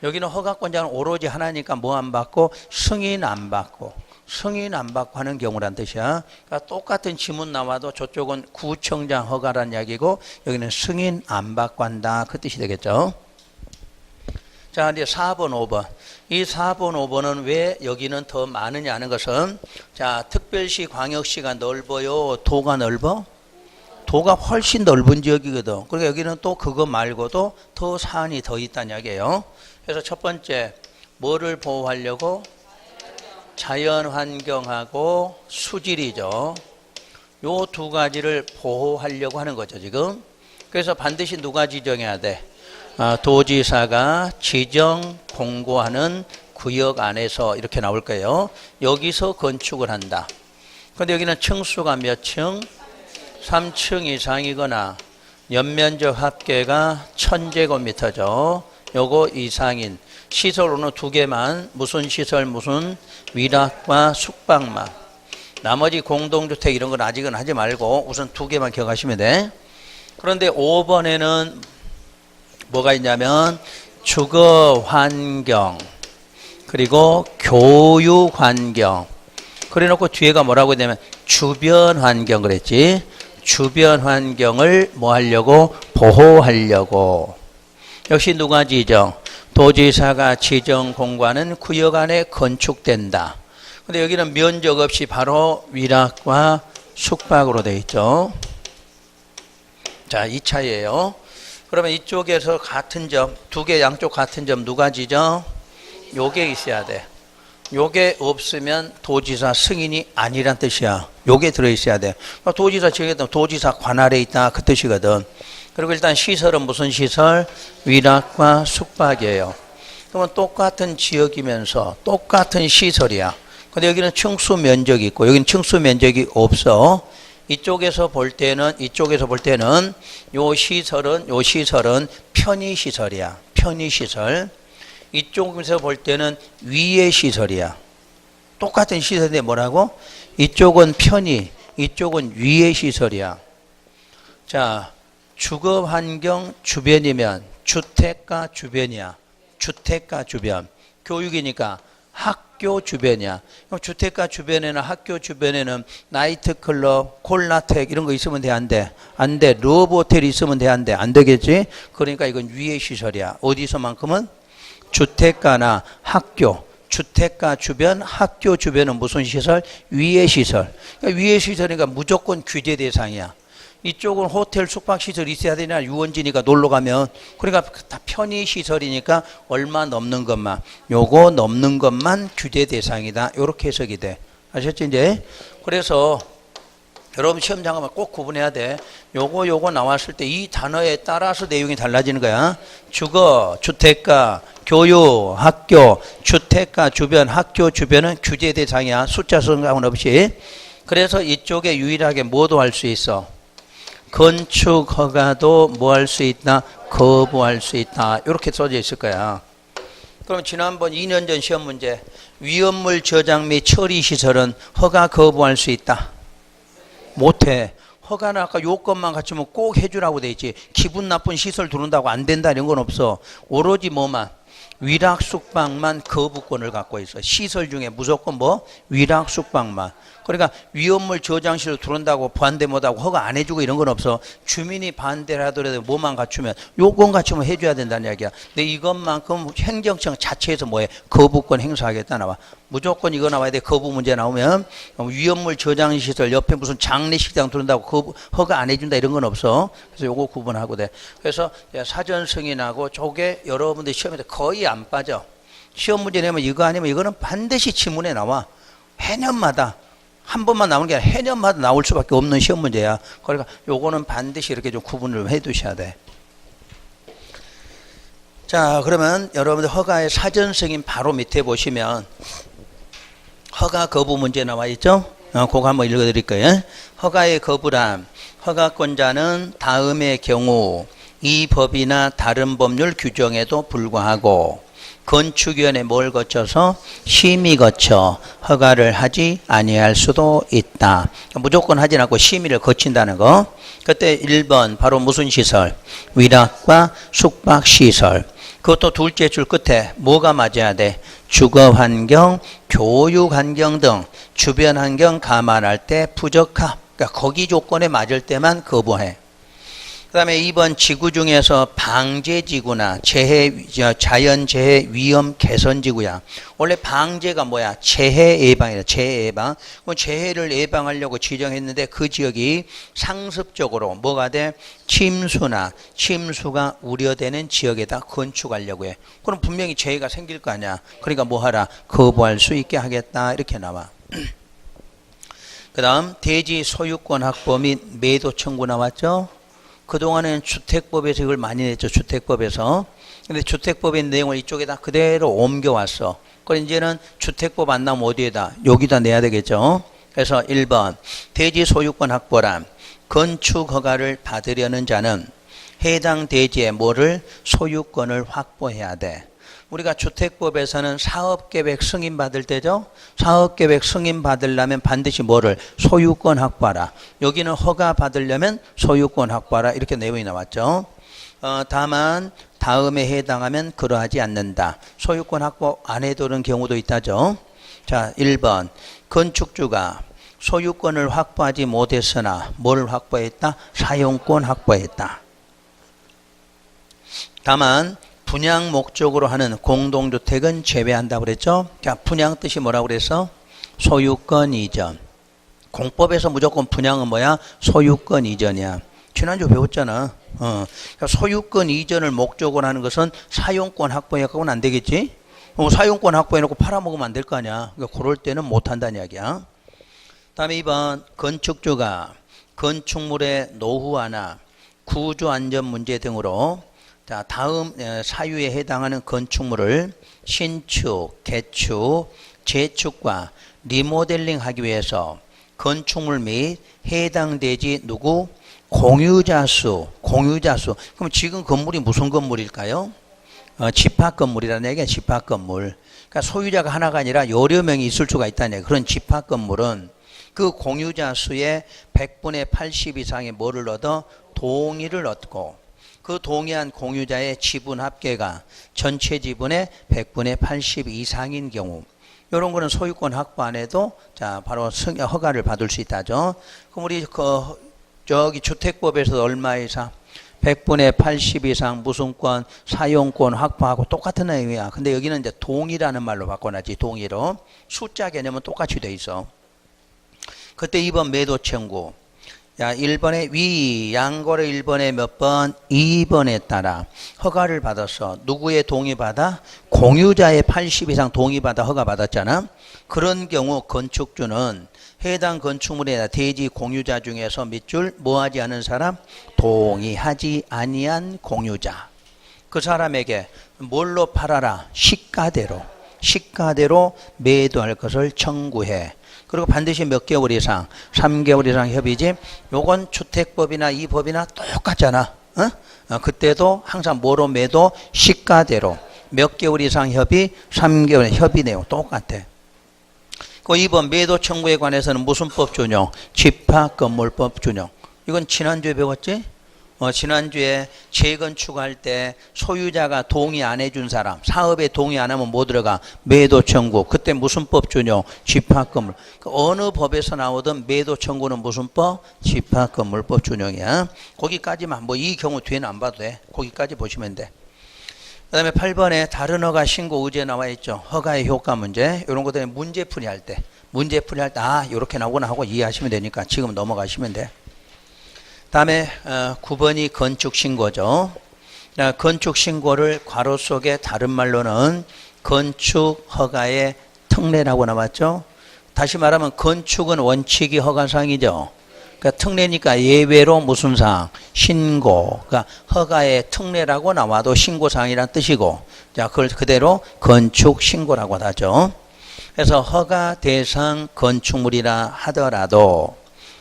여기는 허가권자는 오로지 하나니까 뭐 안 받고? 승인 안 받고. 승인 안 받고 하는 경우란 뜻이야. 그러니까 똑같은 지문 나와도 저쪽은 구청장 허가란 이야기고 여기는 승인 안 받고 한다 그 뜻이 되겠죠. 자 이제 4번 5번 이 4번 5번은 왜 여기는 더 많으냐 하는 것은 자 특별시 광역시가 넓어요 도가 넓어? 도가 훨씬 넓은 지역이거든. 그러니까 여기는 또 그거 말고도 더 사안이 더 있다는 이야기예요. 그래서 첫 번째 뭐를 보호하려고? 자연환경하고 수질이죠. 요 2가지를 보호하려고 하는 거죠 지금. 그래서 반드시 누가 지정해야 돼? 도지사가 지정 공고하는 구역 안에서 이렇게 나올 거예요. 여기서 건축을 한다. 근데 여기는 층수가 몇 층? 3층 이상이거나 연면적 합계가 1000제곱미터죠. 요거 이상인 시설로는 2개만. 무슨 시설? 무슨 위락과 숙박만. 나머지 공동주택 이런 건 아직은 하지 말고 우선 2개만 기억하시면 돼. 그런데 5번에는 뭐가 있냐면 주거환경 그리고 교육환경 그래 놓고 뒤에가 뭐라고 되냐면 주변환경 그랬지. 주변환경을 뭐 하려고? 보호하려고. 역시 누가 지정? 도지사가 지정 공고하는 구역 안에 건축된다. 근데 여기는 면적 없이 바로 위락과 숙박으로 되어 있죠. 자, 이 차이예요. 그러면 이쪽에서 같은 점, 2개 양쪽 같은 점 누가 지정? 요게 있어야 돼. 요게 없으면 도지사 승인이 아니란 뜻이야. 요게 들어있어야 돼. 도지사 지역에도 도지사 관할에 있다 그 뜻이거든. 그리고 일단 시설은 무슨 시설? 위락과 숙박이에요. 그러면 똑같은 지역이면서 똑같은 시설이야. 근데 여기는 층수 면적이 있고 여기는 층수 면적이 없어. 이쪽에서 볼 때는 요 시설은 편의시설이야. 편의시설. 이쪽에서 볼 때는 위의 시설이야. 똑같은 시설인데 뭐라고? 이쪽은 편의, 이쪽은 위의 시설이야. 자, 주거 환경 주변이면 주택가 주변이야. 주택가 주변. 교육이니까 학교 주변이야. 그럼 주택가 주변에는 학교 주변에는 나이트클럽, 콜라텍 이런 거 있으면 돼? 안 돼? 안 돼. 러브호텔 있으면 돼? 안 돼? 안 되겠지? 그러니까 이건 위의 시설이야. 어디서만큼은? 주택가나 학교. 주택가 주변, 학교 주변은 무슨 시설? 위의 시설. 그러니까 위의 시설이니까 무조건 규제 대상이야. 이쪽은 호텔 숙박시설 있어야 되냐, 유원지니까 놀러 가면. 그러니까 다 편의시설이니까 얼마 넘는 것만, 요거 넘는 것만 규제 대상이다. 요렇게 해석이 돼. 아셨지, 이제? 그래서 여러분 시험장 가면 꼭 구분해야 돼. 요거 나왔을 때 이 단어에 따라서 내용이 달라지는 거야. 주거, 주택가, 교육, 학교, 주택가 주변, 학교 주변은 규제 대상이야. 숫자 상관없이. 그래서 이쪽에 유일하게 뭐도 할 수 있어? 건축 허가도 뭐 할 수 있다? 거부할 수 있다. 이렇게 써져 있을 거야. 그럼 지난번 2년 전 시험 문제, 위험물 저장 및 처리 시설은 허가 거부할 수 있다? 못해. 허가는 아까 요건만 갖추면 꼭 해주라고 돼 있지. 기분 나쁜 시설 들어온다고 안 된다 이런 건 없어. 오로지 뭐만? 위락 숙박만 거부권을 갖고 있어. 시설 중에 무조건 뭐? 위락 숙박만. 그러니까 위험물 저장실로 들어온다고 반대 못하고 허가 안 해주고 이런 건 없어. 주민이 반대를 하더라도 뭐만 갖추면 요건 갖추면 해줘야 된다는 이야기야. 근데 이것만큼 행정청 자체에서 뭐해? 거부권 행사하겠다 나와. 무조건 이거 나와야 돼. 거부 문제 나오면. 위험물 저장시설 옆에 무슨 장례식장 들어온다고 허가 안 해준다 이런 건 없어. 그래서 요거 구분하고 돼. 그래서 사전 승인하고 저게 여러분들 시험에 거의 안 빠져. 시험 문제 내면 이거 아니면 이거는 반드시 지문에 나와. 해년마다. 한 번만 나오는 게 아니라 해년마다 나올 수밖에 없는 시험 문제야. 그러니까 요거는 반드시 이렇게 좀 구분을 해 두셔야 돼. 자, 그러면 여러분들 허가의 사전 승인 바로 밑에 보시면 허가 거부 문제 나와 있죠? 그거 한번 읽어 드릴 거예요. 허가의 거부란 허가권자는 다음의 경우 이 법이나 다른 법률 규정에도 불구하고 건축위원회 뭘 거쳐서? 심의 거쳐 허가를 하지 아니할 수도 있다. 무조건 하진 않고 심의를 거친다는 거. 그때 1번 바로 무슨 시설? 위락과 숙박시설. 그것도 둘째 줄 끝에 뭐가 맞아야 돼? 주거환경, 교육환경 등 주변 환경 감안할 때 부적합. 그러니까 거기 조건에 맞을 때만 거부해. 그 다음에 2번 지구 중에서 방제지구나 자연재해 위험 개선지구야. 원래 방제가 뭐야? 재해 예방이다. 재해 예방. 그럼 재해를 예방하려고 지정했는데 그 지역이 상습적으로 뭐가 돼? 침수가 우려되는 지역에다 건축하려고 해. 그럼 분명히 재해가 생길 거 아니야. 그러니까 뭐 하라? 거부할 수 있게 하겠다. 이렇게 나와. 그 다음 대지 소유권 확보 및 매도 청구 나왔죠? 그동안에는 주택법에서 이걸 많이 냈죠. 주택법에서. 근데 주택법의 내용을 이쪽에다 그대로 옮겨왔어. 그럼 이제는 주택법 안 나오면 어디에다? 여기다 내야 되겠죠. 그래서 1번 대지 소유권 확보란 건축 허가를 받으려는 자는 해당 대지의 뭐를? 소유권을 확보해야 돼. 우리가 주택법에서는 사업계획 승인 받을 때죠. 사업계획 승인 받으려면 반드시 뭐를? 소유권 확보하라. 여기는 허가 받으려면 소유권 확보하라. 이렇게 내용이 나왔죠. 다만 다음에 해당하면 그러하지 않는다. 소유권 확보 안 해도는 경우도 있다죠. 자, 1번 건축주가 소유권을 확보하지 못했으나 뭘 확보했다? 사용권 확보했다. 다만 분양 목적으로 하는 공동주택은 제외한다고 그랬죠. 자, 분양 뜻이 뭐라고 그랬어? 소유권 이전. 공법에서 무조건 분양은 뭐야? 소유권 이전이야. 지난주 배웠잖아. 그러니까 소유권 이전을 목적으로 하는 것은 사용권 확보해갖고는 안 되겠지. 사용권 확보해놓고 팔아먹으면 안 될 거 아니야. 그러니까 그럴 때는 못한다는 이야기야. 다음에 2번 건축주가 건축물의 노후화나 구조안전 문제 등으로 자, 다음 사유에 해당하는 건축물을 신축, 개축, 재축과 리모델링 하기 위해서 건축물 및 해당되지 누구? 공유자 수. 그럼 지금 건물이 무슨 건물일까요? 집합 건물이라는 얘기야. 집합 건물. 그러니까 소유자가 하나가 아니라 여러 명이 있을 수가 있다는 얘기야. 그런 집합 건물은 그 공유자 수의 100분의 80 이상의 뭐를 얻어? 동의를 얻고 그 동의한 공유자의 지분 합계가 전체 지분의 100분의 80 이상인 경우 이런 거는 소유권 확보 안 해도 자 바로 허가를 받을 수 있다죠. 그럼 우리 저기 주택법에서 얼마 이상 100분의 80 이상 무슨권 사용권 확보하고 똑같은 내용이야. 근데 여기는 이제 동의라는 말로 바꿔놨지. 동의로 숫자 개념은 똑같이 돼 있어. 그때 2번 매도 청구. 야, 1번에 위 양거래 1번에 몇 번? 2번에 따라 허가를 받았어. 누구의 동의받아? 공유자의 80 이상 동의받아 허가받았잖아. 그런 경우 건축주는 해당 건축물의 대지 공유자 중에서 밑줄 뭐하지 않은 사람? 동의하지 아니한 공유자. 그 사람에게 뭘로 팔아라? 시가대로 매도할 것을 청구해. 그리고 반드시 몇 개월 이상, 3개월 이상 협의지. 요건 주택법이나 이 법이나 똑같잖아. 그때도 항상 뭐로 매도? 시가대로. 몇 개월 이상 협의, 3개월 협의 내용 똑같아. 그 2번 매도 청구에 관해서는 무슨 법 준용? 집합건물법 준용. 이건 지난주에 배웠지? 지난주에 재건축할 때 소유자가 동의 안 해준 사람, 사업에 동의 안 하면 뭐 들어가? 매도 청구. 그때 무슨 법 준용? 집합건물. 어느 법에서 나오든 매도 청구는 무슨 법? 집합건물법 준용이야. 거기까지만, 뭐 이 경우 뒤에는 안 봐도 돼. 거기까지 보시면 돼. 그 다음에 8번에 다른 허가 신고 의제 나와 있죠. 허가의 효과 문제. 이런 것들은 문제풀이 할 때. 아, 이렇게 나오구나 하고 이해하시면 되니까 지금 넘어가시면 돼. 다음에 9번이 건축신고죠. 건축신고를 괄호 속에 다른 말로는 건축허가의 특례라고 나왔죠. 다시 말하면 건축은 원칙이 허가사항이죠. 그러니까 특례니까 예외로 무슨 사항? 신고. 그러니까 허가의 특례라고 나와도 신고사항이란 뜻이고, 자, 그걸 그대로 건축신고라고 하죠. 그래서 허가 대상 건축물이라 하더라도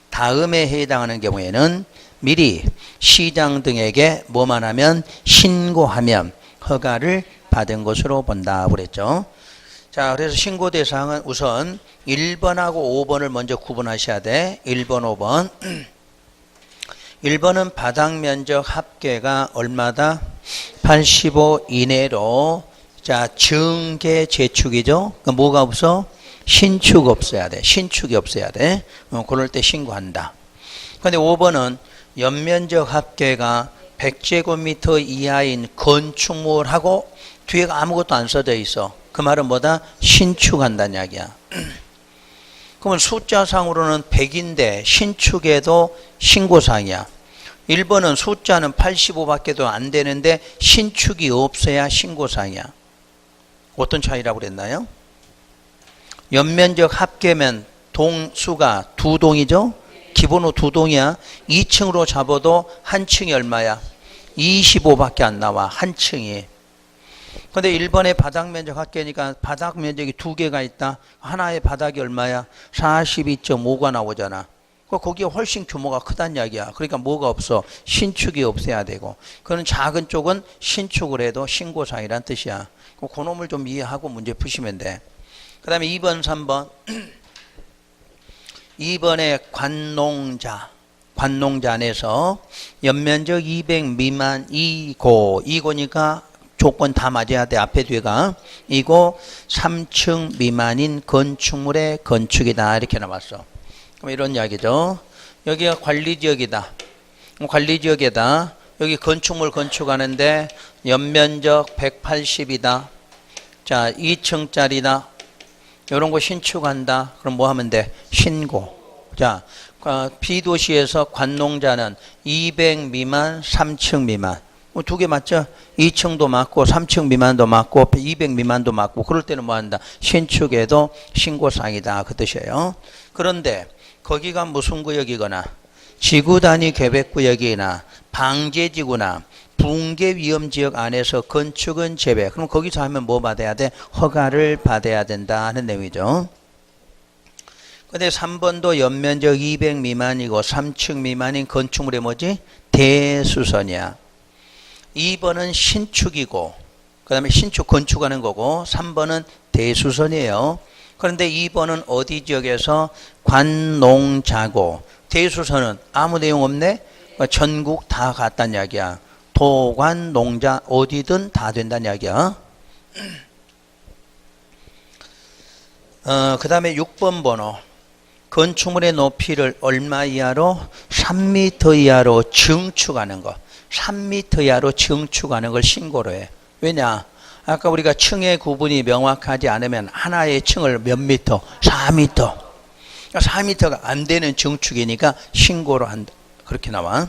다음에 해당하는 경우에는 미리 시장 등에게 뭐만 하면 신고하면 허가를 받은 것으로 본다 그랬죠. 자, 그래서 신고 대상은 우선 1번하고 5번을 먼저 구분하셔야 돼. 1번, 5번. 1번은 바닥 면적 합계가 얼마다? 85 이내로 자, 증계 재축이죠. 그러니까 뭐가 없어? 신축 없어야 돼. 신축이 없어야 돼. 그럴 때 신고한다. 근데 5번은 연면적 합계가 100제곱미터 이하인 건축물하고 뒤에가 아무것도 안 써져 있어. 그 말은 뭐다? 신축한다는 이야기야. 그러면 숫자상으로는 100인데 신축에도 신고사항이야. 1번은 숫자는 85밖에도 안 되는데 신축이 없어야 신고사항이야. 어떤 차이라고 그랬나요? 연면적 합계면 동수가 2동이죠? 기본으로 2동이야. 2층으로 잡아도 한 층이 얼마야? 25밖에 안 나와. 한 층이. 근데 1번의 바닥 면적 합계니까 바닥 면적이 2개가 있다. 하나의 바닥이 얼마야? 42.5가 나오잖아. 거기에 훨씬 규모가 크다는 이야기야. 그러니까 뭐가 없어? 신축이 없어야 되고. 그런 작은 쪽은 신축을 해도 신고사항이란 뜻이야. 그 놈을 좀 이해하고 문제 푸시면 돼. 그 다음에 2번, 3번. 2번에 관농자 안에서 연면적 200 미만 이고니까 조건 다 맞아야 돼. 앞에 뒤가 이고 3층 미만인 건축물의 건축이다. 이렇게 나왔어. 그럼 이런 이야기죠. 여기가 관리지역이다. 관리지역에다 여기 건축물 건축하는데 연면적 180이다. 자, 2층짜리다. 이런 거 신축한다. 그럼 뭐 하면 돼? 신고. 자, B도시에서 관농자는 200 미만, 3층 미만. 2개 맞죠? 2층도 맞고 3층 미만도 맞고 200 미만도 맞고 그럴 때는 뭐 한다? 신축에도 신고사항이다. 그 뜻이에요. 그런데 거기가 무슨 구역이거나 지구단위 계획구역이나 방제지구나 붕괴 위험지역 안에서 건축은 제외. 그럼 거기서 하면 뭐 받아야 돼? 허가를 받아야 된다 하는 내용이죠. 근데 3번도 연면적 200 미만이고 3층 미만인 건축물이 뭐지? 대수선이야. 2번은 신축이고 그 다음에 신축 건축하는 거고 3번은 대수선이에요. 그런데 2번은 어디 지역에서 관농자고 대수선은 아무 내용 없네? 전국 다 갔단 이야기야. 도관, 농자 어디든 다 된다는 이야기야. 그 다음에 6번 번호. 건축물의 높이를 얼마 이하로? 3m 이하로 증축하는 거. 3m 이하로 증축하는 걸 신고로 해. 왜냐? 아까 우리가 층의 구분이 명확하지 않으면 하나의 층을 몇 미터? 4m. 4m가 안 되는 증축이니까 신고로 한다. 그렇게 나와.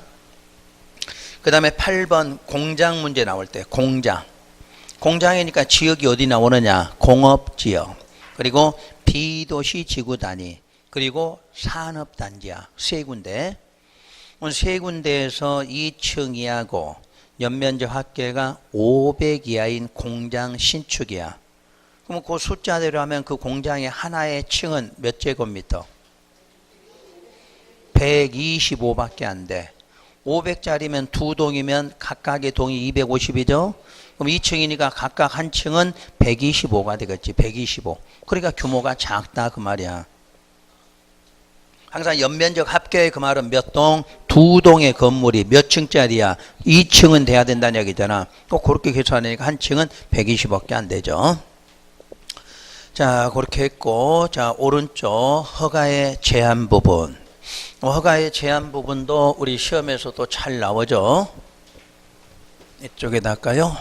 그 다음에 8번 공장 문제 나올 때 공장. 공장이니까 지역이 어디 나오느냐? 공업지역. 그리고 비도시 지구 단위. 그리고 산업단지야. 세 군데. 세 군데에서 2층 이하고 연면적 합계가 500 이하인 공장 신축이야. 그럼 그 숫자대로 하면 그 공장의 하나의 층은 몇 제곱미터? 125밖에 안 돼. 500짜리면 두 동이면 각각의 동이 250이죠. 그럼 2층이니까 각각 한 층은 125가 되겠지. 125. 그러니까 규모가 작다 그 말이야. 항상 연면적 합계의 그 말은 몇 동? 두 동의 건물이 몇 층짜리야? 2층은 돼야 된다는 얘기잖아. 꼭 그렇게 계산하니까 한 층은 120밖에 안 되죠. 자, 그렇게 했고, 자, 오른쪽 허가의 제한 부분. 허가의 제한 부분도 우리 시험에서도 잘 나오죠. 이쪽에다 할까요?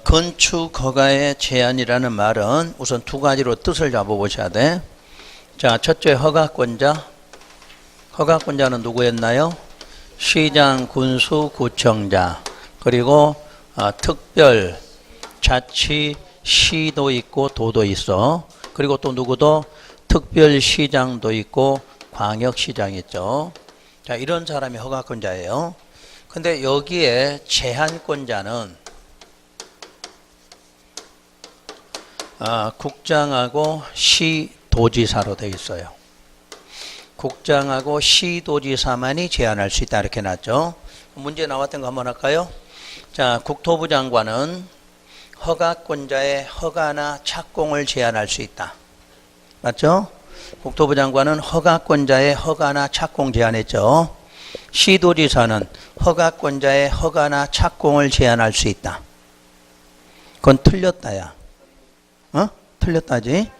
건축 허가의 제한이라는 말은 우선 두 가지로 뜻을 잡아보셔야 돼. 자, 첫째 허가권자. 허가권자는 누구였나요? 시장, 군수, 구청자. 그리고 특별, 자치, 시도 있고 도도 있어. 그리고 또 누구도 특별시장도 있고 광역시장 있죠. 자, 이런 사람이 허가권자예요. 근데 여기에 제한권자는 국장하고 시도지사로 되어 있어요. 국장하고 시도지사만이 제한할 수 있다 이렇게 놨죠. 문제 나왔던 거 한번 할까요? 자, 국토부 장관은 허가권자의 허가나 착공을 제한할 수 있다. 맞죠? 국토부 장관은 허가권자의 허가나 착공 제한했죠. 시도지사는 허가권자의 허가나 착공을 제한할 수 있다. 그건 틀렸다야. 틀렸다지.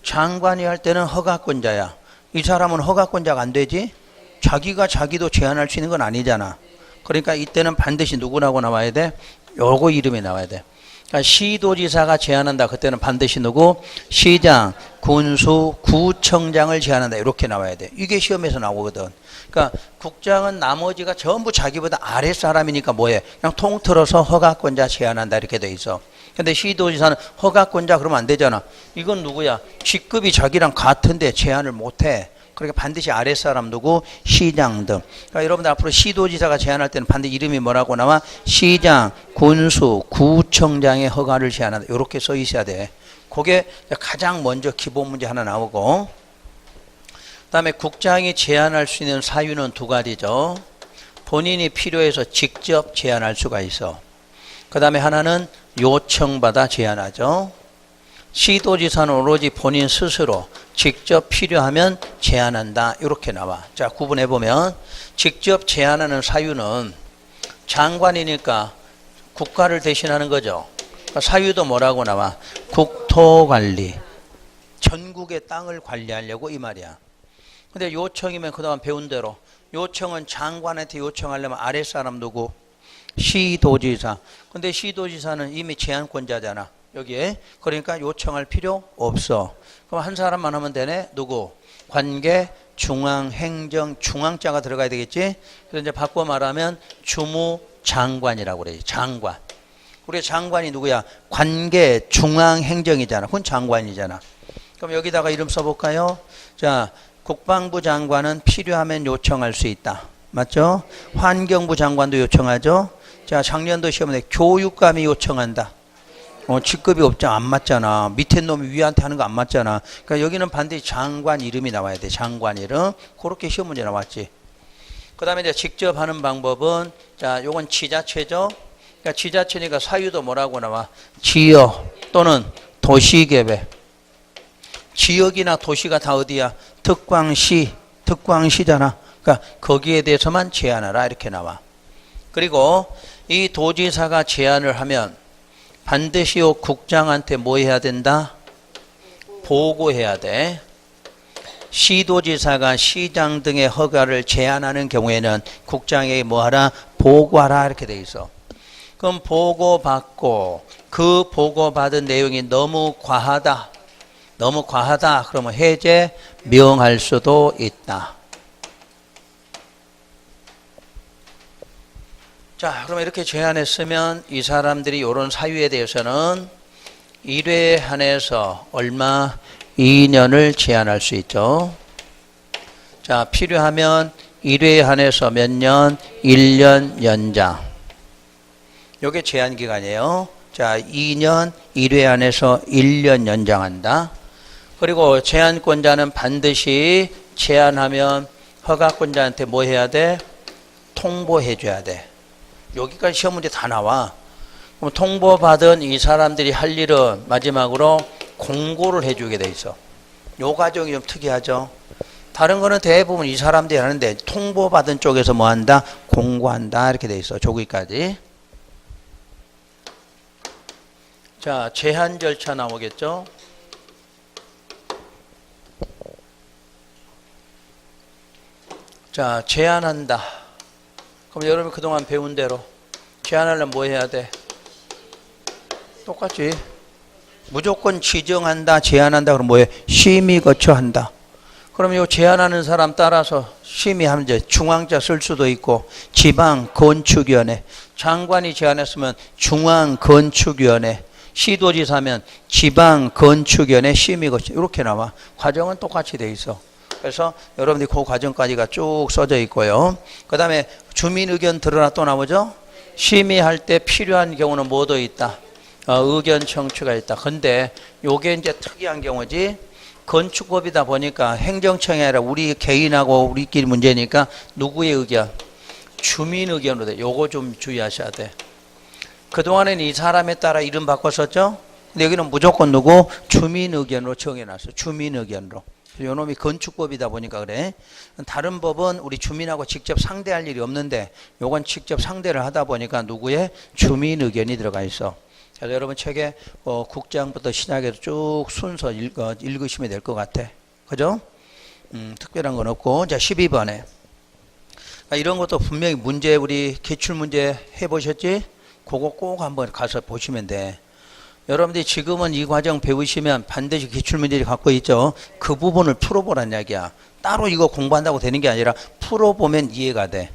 장관이 할 때는 허가권자야. 이 사람은 허가권자가 안 되지. 자기가 자기도 제한할 수 있는 건 아니잖아. 그러니까 이때는 반드시 누구라고 나와야 돼? 요거 이름이 나와야 돼. 그러니까 시도지사가 제한한다. 그때는 반드시 누구? 시장, 군수, 구청장을 제한한다. 이렇게 나와야 돼. 이게 시험에서 나오거든. 그러니까 국장은 나머지가 전부 자기보다 아랫사람이니까 뭐해? 그냥 통틀어서 허가권자 제한한다. 이렇게 돼 있어. 근데 시도지사는 허가권자 그러면 안 되잖아. 이건 누구야? 직급이 자기랑 같은데 제한을 못해. 그러니까 반드시 아랫사람 누구? 시장 등. 그러니까 여러분들 앞으로 시도지사가 제한할 때는 반드시 이름이 뭐라고 나와? 시장, 군수, 구청장의 허가를 제한한다. 이렇게 써 있어야 돼. 그게 가장 먼저 기본 문제 하나 나오고, 그 다음에 국장이 제한할 수 있는 사유는 두 가지죠. 본인이 필요해서 직접 제한할 수가 있어. 그 다음에 하나는 요청받아 제한하죠. 시도지사는 오로지 본인 스스로 직접 필요하면 제한한다. 이렇게 나와. 자, 구분해보면 직접 제한하는 사유는 장관이니까 국가를 대신하는 거죠. 그러니까 사유도 뭐라고 나와? 국토관리. 전국의 땅을 관리하려고 이 말이야. 근데 요청이면 그동안 배운 대로 요청은 장관한테 요청하려면 아랫사람 누구? 시도지사. 근데 시도지사는 이미 제한권자잖아. 여기에. 그러니까 요청할 필요 없어. 그럼 한 사람만 하면 되네. 누구? 관계, 중앙, 행정, 중앙자가 들어가야 되겠지. 그래서 이제 바꿔 말하면 주무장관이라고 그래. 장관. 우리 장관이 누구야? 관계, 중앙, 행정이잖아. 그건 장관이잖아. 그럼 여기다가 이름 써볼까요? 자, 국방부 장관은 필요하면 요청할 수 있다. 맞죠? 환경부 장관도 요청하죠. 자, 작년도 시험에 교육감이 요청한다. 직급이 없잖아. 안 맞잖아. 밑에 놈이 위한테 하는 거 안 맞잖아. 그러니까 여기는 반드시 장관 이름이 나와야 돼. 장관 이름. 그렇게 시험 문제 나왔지. 그 다음에 이제 직접 하는 방법은, 자, 요건 지자체죠. 그러니까 지자체니까 사유도 뭐라고 나와? 지역 또는 도시계획. 지역이나 도시가 다 어디야? 특광시, 특광시잖아. 그러니까 거기에 대해서만 제한하라 이렇게 나와. 그리고 이 도지사가 제한을 하면 반드시 요 국장한테 뭐 해야 된다? 보고해야 돼. 시도지사가 시장 등의 허가를 제한하는 경우에는 국장에게 뭐하라? 보고하라 이렇게 돼 있어. 그럼 보고받고 그 보고받은 내용이 너무 과하다. 너무 과하다. 그러면 해제 명할 수도 있다. 자, 그러면 이렇게 제한했으면 이 사람들이 이런 사유에 대해서는 1회에 한해서 얼마? 2년을 제한할 수 있죠. 자, 필요하면 1회에 한해서 몇 년? 1년 연장. 요게 제한 기간이에요. 자, 2년 1회에 한해서 1년 연장한다. 그리고 제한권자는 반드시 제한하면 허가권자한테 뭐 해야 돼? 통보해 줘야 돼. 여기까지 시험 문제 다 나와. 그럼 통보받은 이 사람들이 할 일은 마지막으로 공고를 해주게 돼 있어. 요 과정이 좀 특이하죠. 다른 거는 대부분 이 사람들이 하는데 통보받은 쪽에서 뭐 한다? 공고한다 이렇게 돼 있어. 저기까지. 자, 제한 절차 나오겠죠. 자, 제한한다. 그럼 여러분이 그동안 배운 대로 제한하려면 뭐 해야 돼? 똑같지. 무조건 지정한다, 제한한다. 그럼 뭐해? 심의 거쳐한다. 그럼 이 제한하는 사람 따라서 심의하면 이제 중앙자 쓸 수도 있고 지방건축위원회, 장관이 제한했으면 중앙건축위원회, 시도지사면 지방건축위원회 심의 거쳐. 이렇게 나와. 과정은 똑같이 돼 있어. 그래서 여러분들이 그 과정까지가 쭉 써져 있고요. 그 다음에 주민 의견 들으라 또 나오죠. 심의할 때 필요한 경우는 뭐도 있다. 의견 청취가 있다. 근데 요게 이제 특이한 경우지. 건축법이다 보니까 행정청이 아니라 우리 개인하고 우리끼리 문제니까 누구의 의견? 주민 의견으로 돼. 요거 좀 주의하셔야 돼. 그동안에는 이 사람에 따라 이름 바꿨었죠. 근데 여기는 무조건 누구? 주민 의견으로 정해놨어. 주민 의견으로. 요놈이 건축법이다 보니까 그래. 다른 법은 우리 주민하고 직접 상대할 일이 없는데 요건 직접 상대를 하다 보니까 누구의? 주민 의견이 들어가 있어. 그래서 여러분 책에 국장부터 시작해서 쭉 순서 읽으시면 될 것 같아. 그죠? 특별한 건 없고. 자, 12번에. 이런 것도 분명히 문제, 우리 기출문제 해보셨지? 그거 꼭 한번 가서 보시면 돼. 여러분들이 지금은 이 과정 배우시면 반드시 기출문제를 갖고 있죠. 그 부분을 풀어보란 이야기야. 따로 이거 공부한다고 되는 게 아니라 풀어보면 이해가 돼.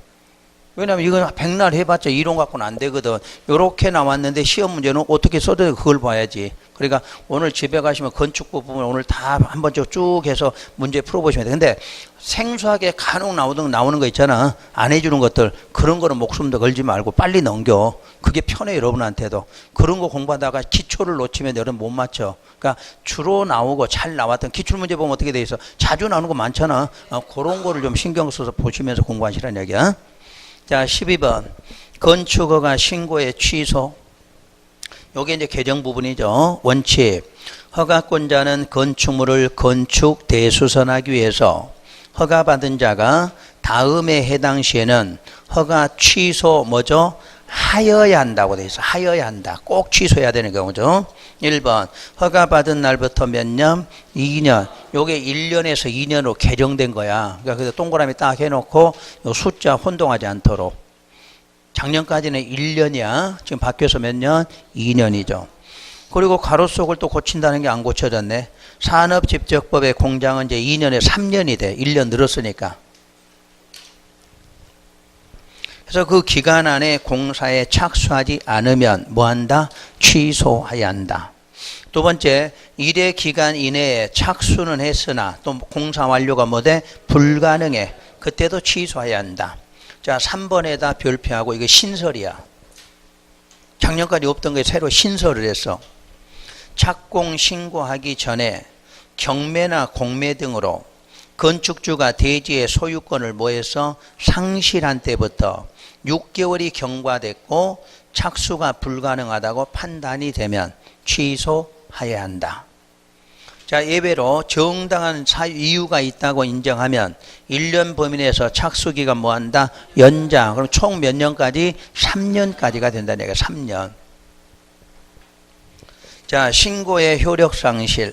왜냐면 이건 백날 해봤자 이론 갖고는 안 되거든. 요렇게 나왔는데 시험 문제는 어떻게 써도 그걸 봐야지. 그러니까 오늘 집에 가시면 건축부 부분 오늘 다 한번 쭉 해서 문제 풀어보시면 돼. 근데 생소하게 간혹 나오는 거 있잖아. 안 해주는 것들. 그런 거는 목숨도 걸지 말고 빨리 넘겨. 그게 편해 여러분한테도. 그런 거 공부하다가 기초를 놓치면 여러분 못 맞춰. 그러니까 주로 나오고 잘 나왔던 기출문제 보면 어떻게 돼 있어. 자주 나오는 거 많잖아. 그런 거를 좀 신경 써서 보시면서 공부하시라는 얘기야. 자, 12번. 건축허가 신고의 취소. 요게 이제 개정 부분이죠. 원칙. 허가권자는 건축물을 건축 대수선하기 위해서 허가받은 자가 다음에 해당 시에는 허가 취소 뭐죠? 하여야 한다고 돼 있어. 하여야 한다. 꼭 취소해야 되는 경우죠. 1번. 허가받은 날부터 몇 년? 2년. 요게 1년에서 2년으로 개정된 거야. 그러니까 그래서 동그라미 딱 해놓고 요 숫자 혼동하지 않도록. 작년까지는 1년이야. 지금 바뀌어서 몇 년? 2년이죠. 그리고 가로 속을 또 고친다는 게 안 고쳐졌네. 산업집적법의 공장은 이제 2년에 3년이 돼. 1년 늘었으니까. 그래서 그 기간 안에 공사에 착수하지 않으면 뭐 한다? 취소해야 한다. 두 번째, 1회 기간 이내에 착수는 했으나 또 공사 완료가 뭐돼? 불가능해. 그때도 취소해야 한다. 자, 3번에다 별표하고 이거 신설이야. 작년까지 없던 게 새로 신설을 했어. 착공 신고하기 전에 경매나 공매 등으로 건축주가 대지의 소유권을 뭐해서 상실한 때부터 6개월이 경과됐고 착수가 불가능하다고 판단이 되면 취소해야 한다. 자, 예외로 정당한 이유가 있다고 인정하면 1년 범위 내에서 착수기간 뭐한다? 연장. 그럼 총 몇 년까지? 3년까지가 된다는 얘기야. 3년. 자, 신고의 효력 상실.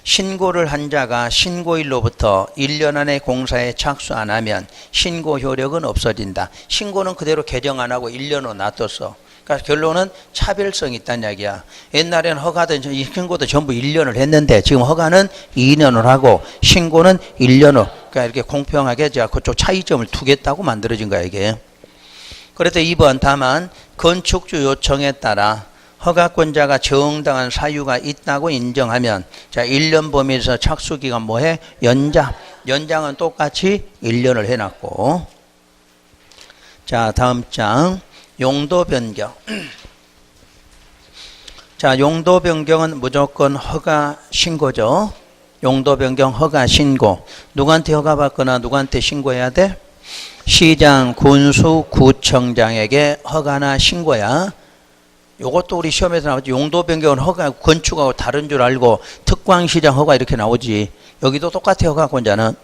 신고를 한 자가 신고일로부터 1년 안에 공사에 착수 안 하면 신고 효력은 없어진다. 신고는 그대로 개정 안 하고 1년 후 놔뒀어. 그러니까 결론은 차별성이 있다는 이야기야. 옛날에는 허가든 신고도 전부 1년을 했는데 지금 허가는 2년을 하고 신고는 1년 후. 그러니까 이렇게 공평하게 제가 그쪽 차이점을 두겠다고 만들어진 거야 이게. 그래서 2번 다만 건축주 요청에 따라 허가권자가 정당한 사유가 있다고 인정하면 자 1년 범위에서 착수기간 뭐해? 연장. 연장은 똑같이 1년을 해놨고. 자 다음 장 용도 변경. 자 용도 변경은 무조건 허가 신고죠. 용도 변경 허가 신고. 누구한테 허가받거나 누구한테 신고해야 돼? 시장, 군수, 구청장에게 허가나 신고야. 요것도 우리 시험에서 나오지. 용도 변경은 허가, 건축하고 다른 줄 알고 특광시장 허가 이렇게 나오지. 여기도 똑같아 허가권자는.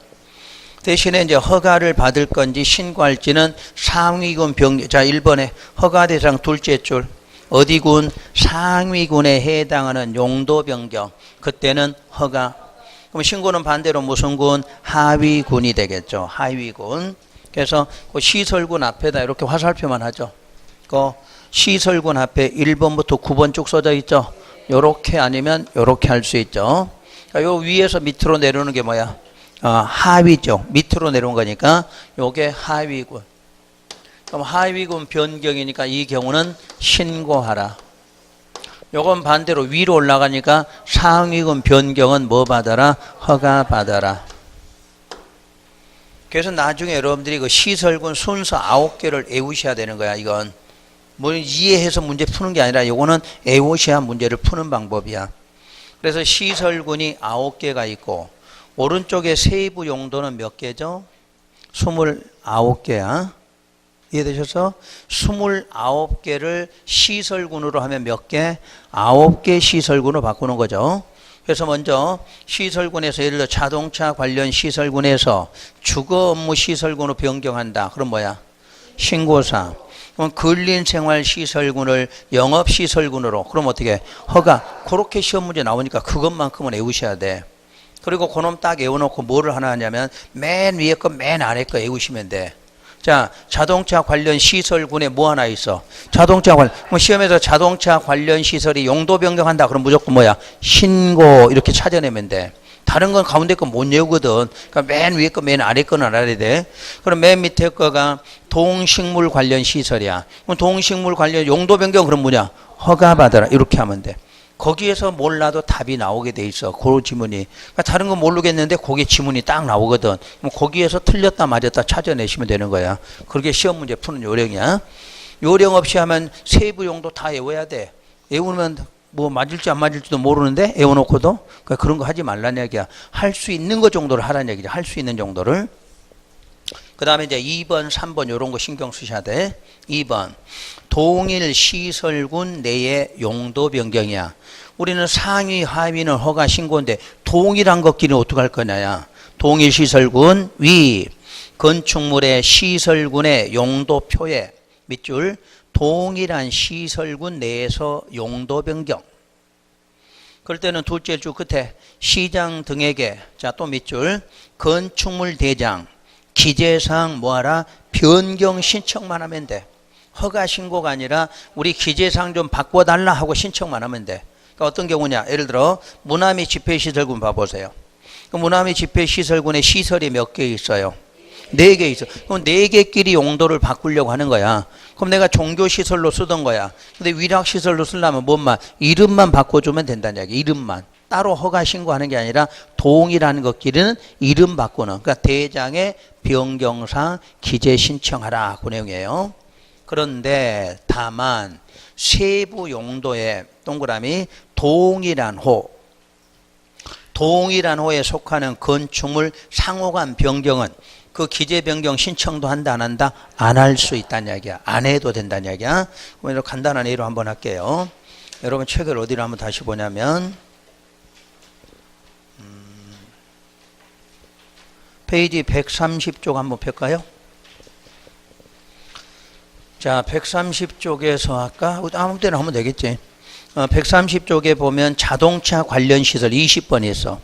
대신에 이제 허가를 받을 건지 신고할지는 상위군 변경. 자 1번에 허가 대상 둘째 줄. 어디 군? 상위군에 해당하는 용도 변경. 그때는 허가. 그럼 신고는 반대로 무슨 군? 하위군이 되겠죠. 하위군. 그래서 그 시설군 앞에다 이렇게 화살표만 하죠. 그 시설군 앞에 1번부터 9번 쭉 써져 있죠. 요렇게 아니면 요렇게 할 수 있죠. 그러니까 요 위에서 밑으로 내려오는 게 뭐야? 하위죠. 밑으로 내려온 거니까 요게 하위군. 그럼 하위군 변경이니까 이 경우는 신고하라. 요건 반대로 위로 올라가니까 상위군 변경은 뭐 받아라? 허가 받아라. 그래서 나중에 여러분들이 그 시설군 순서 9개를 외우셔야 되는 거야 이건. 뭐 이해해서 문제 푸는 게 아니라 요거는 외우셔야 문제를 푸는 방법이야. 그래서 시설군이 9개가 있고 오른쪽에 세부 용도는 몇 개죠? 29개야. 이해되셨어? 29개를 시설군으로 하면 몇 개? 9개 시설군으로 바꾸는 거죠. 그래서 먼저 시설군에서 예를 들어 자동차 관련 시설군에서 주거 업무 시설군으로 변경한다. 그럼 뭐야? 신고사. 그럼 근린생활시설군을 영업시설군으로. 그럼 어떻게? 허가. 그렇게 시험 문제 나오니까 그것만큼은 외우셔야 돼. 그리고 그놈 딱 외워놓고 뭐를 하나 하냐면 맨 위에 거 맨 아래 거 외우시면 돼. 자, 자동차 관련 시설군에 뭐 하나 있어? 자동차 관련. 그럼 시험에서 자동차 관련 시설이 용도 변경한다. 그럼 무조건 뭐야? 신고 이렇게 찾아내면 돼. 다른 건 가운데 거 못 외우거든. 그러니까 맨 위에 거 맨 아래 거는 알아야 돼. 그럼 맨 밑에 거가 동식물 관련 시설이야. 그럼 동식물 관련 용도 변경 그럼 뭐냐? 허가 받아라. 이렇게 하면 돼. 거기에서 몰라도 답이 나오게 돼 있어. 그 지문이. 그러니까 다른 건 모르겠는데 거기에 지문이 딱 나오거든. 그럼 거기에서 틀렸다 맞았다 찾아내시면 되는 거야. 그렇게 시험 문제 푸는 요령이야. 요령 없이 하면 세부 용도 다 외워야 돼. 외우면 뭐 맞을지 안 맞을지도 모르는데 외워놓고도 그러니까 그런 거 하지 말라는 얘기야. 할 수 있는 거 정도를 하라는 얘기죠. 할 수 있는 정도를. 그 다음에 이제 2번, 3번 요런 거 신경 쓰셔야 돼. 2번. 동일 시설군 내의 용도 변경이야. 우리는 상위, 하위는 허가 신고인데 동일한 것끼리 어떡할 거냐야. 동일 시설군 위. 건축물의 시설군의 용도표에 밑줄. 동일한 시설군 내에서 용도 변경. 그럴 때는 둘째 줄 끝에 시장 등에게 자 또 밑줄 건축물 대장 기재사항 뭐하라? 변경 신청만 하면 돼. 허가 신고가 아니라 우리 기재사항 좀 바꿔달라 하고 신청만 하면 돼. 그러니까 어떤 경우냐? 예를 들어 무남이 집회시설군 봐보세요. 그 무남이 집회시설군에 시설이 몇 개 있어요? 4개 있어. 그럼 4개끼리 용도를 바꾸려고 하는 거야. 그럼 내가 종교시설로 쓰던 거야. 근데 위락시설로 쓰려면 뭔만? 이름만 바꿔주면 된다는 얘기. 이름만. 따로 허가 신고하는 게 아니라 동일한 것끼리는 이름 바꾸는. 그러니까 대장의 변경상 기재 신청하라. 그 내용이에요. 그런데 다만 세부 용도에 동그라미 동일한 호. 동일한 호에 속하는 건축물 상호간 변경은 그 기재 변경 신청도 한다 안 한다? 안 할 수 있다는 이야기야. 안 해도 된다는 이야기야. 그럼 이렇게 간단한 예로 한번 할게요. 여러분 책을 어디로 한번 다시 보냐면 페이지 130쪽 한번 펼까요? 자, 130쪽에서 아까 아무 때나 하면 되겠지. 130쪽에 보면 자동차 관련 시설 20번이 있어.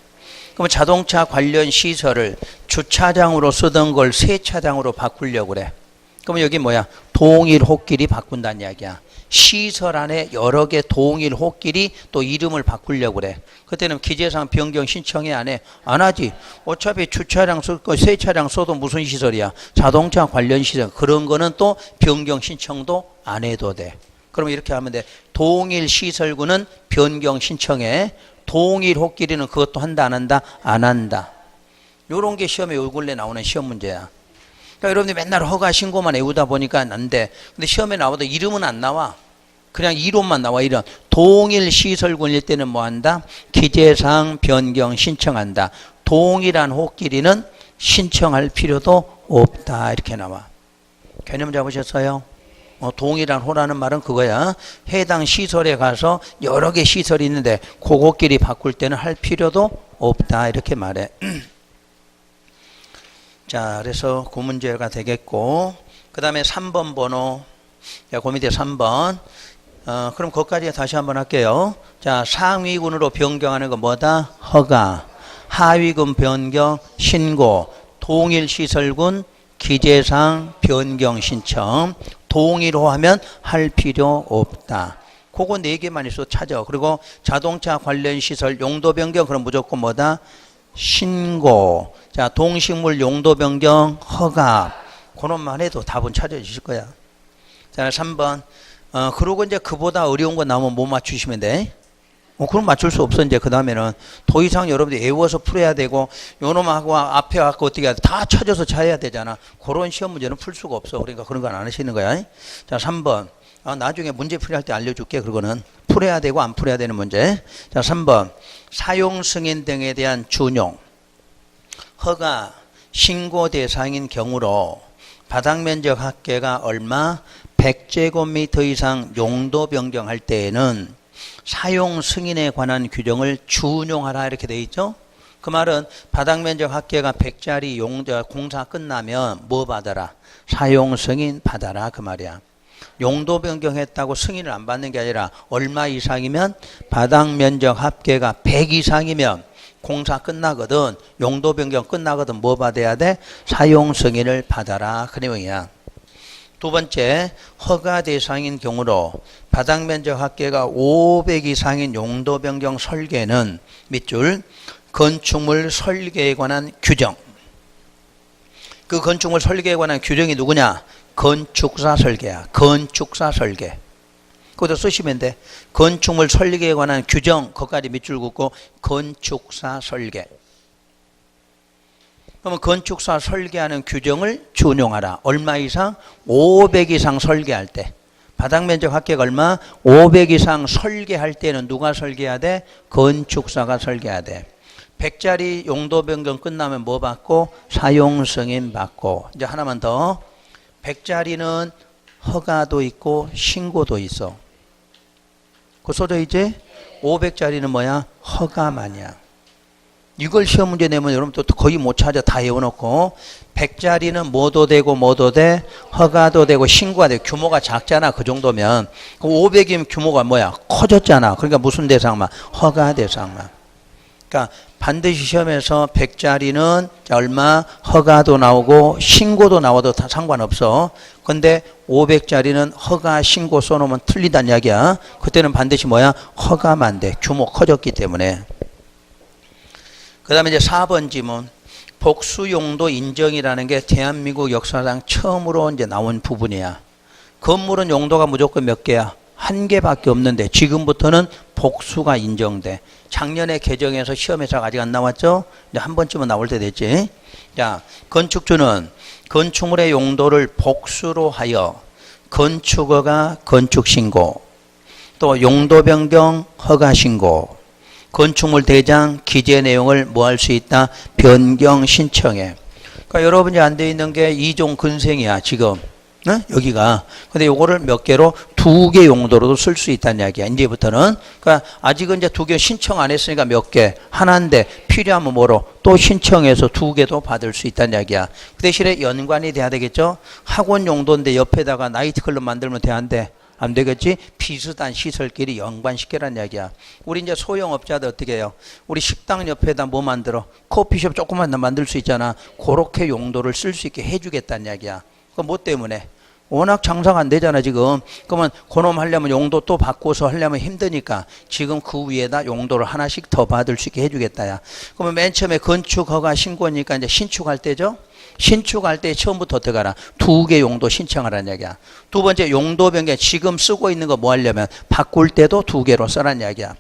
그럼 자동차 관련 시설을 주차장으로 쓰던 걸 세차장으로 바꾸려고 그래. 그러면 여기 뭐야? 동일 호끼리 바꾼다는 이야기야. 시설 안에 여러 개 동일 호끼리 또 이름을 바꾸려고 그래. 그때는 기재상 변경 신청해 안 해? 안 하지. 어차피 주차장 쓰고 세차장 써도 무슨 시설이야? 자동차 관련 시설. 그런 거는 또 변경 신청도 안 해도 돼. 그러면 이렇게 하면 돼. 동일 시설구는 변경 신청해. 동일 호끼리는 그것도 한다 안 한다? 안 한다. 요런 게 시험에 요 근래 나오는 시험 문제야. 그러니까 여러분들 맨날 허가 신고만 외우다 보니까 안 돼. 근데 시험에 나와도 이름은 안 나와. 그냥 이론만 나와. 이런 동일 시설군일 때는 뭐 한다? 기재상 변경 신청한다. 동일한 호끼리는 신청할 필요도 없다. 이렇게 나와. 개념 잡으셨어요? 동일한 호라는 말은 그거야. 해당 시설에 가서 여러 개 시설이 있는데 그거끼리 바꿀 때는 할 필요도 없다. 이렇게 말해. 자, 그래서 그 문제가 되겠고, 그 다음에 3번 번호. 자, 그 밑에 3번. 그럼 거기까지 다시 한번 할게요. 자, 상위군으로 변경하는 거 뭐다? 허가. 하위군 변경, 신고. 동일시설군, 기재상 변경 신청. 동일호 하면 할 필요 없다. 그거 4개만 있어도 찾아. 그리고 자동차 관련 시설 용도 변경, 그럼 무조건 뭐다? 신고. 자, 동식물 용도 변경, 허가. 그것만 해도 답은 찾아주실 거야. 자, 3번. 그러고 이제 그보다 어려운 거 나오면 못 맞추시면 돼. 그럼 맞출 수 없어. 이제 그 다음에는 더 이상 여러분들 외워서 풀어야 되고, 요놈하고 앞에 갖고 어떻게 해야 돼? 다 찾아서 찾아야 되잖아. 그런 시험 문제는 풀 수가 없어. 그러니까 그런 건 안 하시는 거야. 자, 3번. 나중에 문제 풀이할 때 알려줄게. 그거는 풀어야 되고 안 풀어야 되는 문제. 자, 3번. 사용 승인 등에 대한 준용. 허가, 신고 대상인 경우로 바닥면적 합계가 얼마? 100제곱미터 이상 용도 변경할 때에는 사용 승인에 관한 규정을 준용하라 이렇게 돼 있죠. 그 말은 바닥면적 합계가 100짜리 용도 공사 끝나면 뭐 받아라? 사용 승인 받아라 그 말이야. 용도 변경했다고 승인을 안 받는 게 아니라 얼마 이상이면 바닥면적 합계가 100 이상이면 공사 끝나거든. 용도 변경 끝나거든. 뭐 받아야 돼? 사용 승인을 받아라 그 내용이야. 두 번째, 허가 대상인 경우로 바닥면적 합계가 500 이상인 용도 변경 설계는 밑줄 건축물 설계에 관한 규정. 그 건축물 설계에 관한 규정이 누구냐? 건축사 설계야. 건축사 설계. 그것도 쓰시면 돼. 건축물 설계에 관한 규정, 거기까지 밑줄 긋고 건축사 설계. 그러면 건축사 설계하는 규정을 준용하라. 얼마 이상? 500 이상 설계할 때. 바닥면적 합계가 얼마? 500 이상 설계할 때는 누가 설계해야 돼? 건축사가 설계해야 돼. 100짜리 용도 변경 끝나면 뭐 받고? 사용 승인 받고. 이제 하나만 더. 100짜리는 허가도 있고 신고도 있어. 그거 써져 있지? 500짜리는 뭐야? 허가만이야. 이걸 시험 문제 내면 여러분 또 거의 못 찾아. 다 외워놓고 100짜리는 뭐도 되고 뭐도 돼? 허가도 되고 신고가 돼. 규모가 작잖아. 그 정도면. 500이면 규모가 뭐야? 커졌잖아. 그러니까 무슨 대상만? 허가 대상만. 그러니까 반드시 시험에서 100짜리는 얼마? 허가도 나오고 신고도 나와도 다 상관없어. 근데 500짜리는 허가 신고 써놓으면 틀리다는 이야기야. 그때는 반드시 뭐야? 허가만 돼. 규모 커졌기 때문에. 그 다음에 이제 4번 지문. 복수용도 인정이라는 게 대한민국 역사상 처음으로 이제 나온 부분이야. 건물은 용도가 무조건 몇 개야? 1개밖에 없는데 지금부터는 복수가 인정돼. 작년에 개정해서 시험에서 아직 안 나왔죠? 이제 한 번쯤은 나올 때 됐지. 자, 건축주는 건축물의 용도를 복수로 하여 건축허가 건축신고, 또 용도 변경 허가 신고, 건축물 대장 기재 내용을 뭐 할 수 있다? 변경 신청해. 그러니까 여러분이 안 돼 있는 게 2종 근생이야 지금. 네? 여기가. 근데 요거를 몇 개로? 2개 용도로도 쓸 수 있다는 이야기야. 이제부터는. 그러니까 아직은 이제 2개 신청 안 했으니까 몇 개? 하나인데 필요하면 뭐로? 또 신청해서 2개도 받을 수 있다는 이야기야. 그 대신에 연관이 돼야 되겠죠? 학원 용도인데 옆에다가 나이트클럽 만들면 돼, 안 돼? 안 되겠지? 비슷한 시설끼리 연관시키라는 이야기야. 우리 이제 소형업자들 어떻게 해요? 우리 식당 옆에다 뭐 만들어? 커피숍 조그만 만들 수 있잖아. 그렇게 용도를 쓸 수 있게 해주겠다는 이야기야. 그 뭐 때문에? 워낙 장사가 안 되잖아 지금. 그러면 그놈 하려면 용도 또 바꿔서 하려면 힘드니까 지금 그 위에다 용도를 하나씩 더 받을 수 있게 해주겠다야. 그러면 맨 처음에 건축 허가 신고니까 이제 신축할 때죠. 신축할 때 처음부터 어떻게 하라? 2개 용도 신청하라는 이야기야. 두 번째 용도 변경. 지금 쓰고 있는 거 뭐 하려면 바꿀 때도 2개로 써라는 이야기야.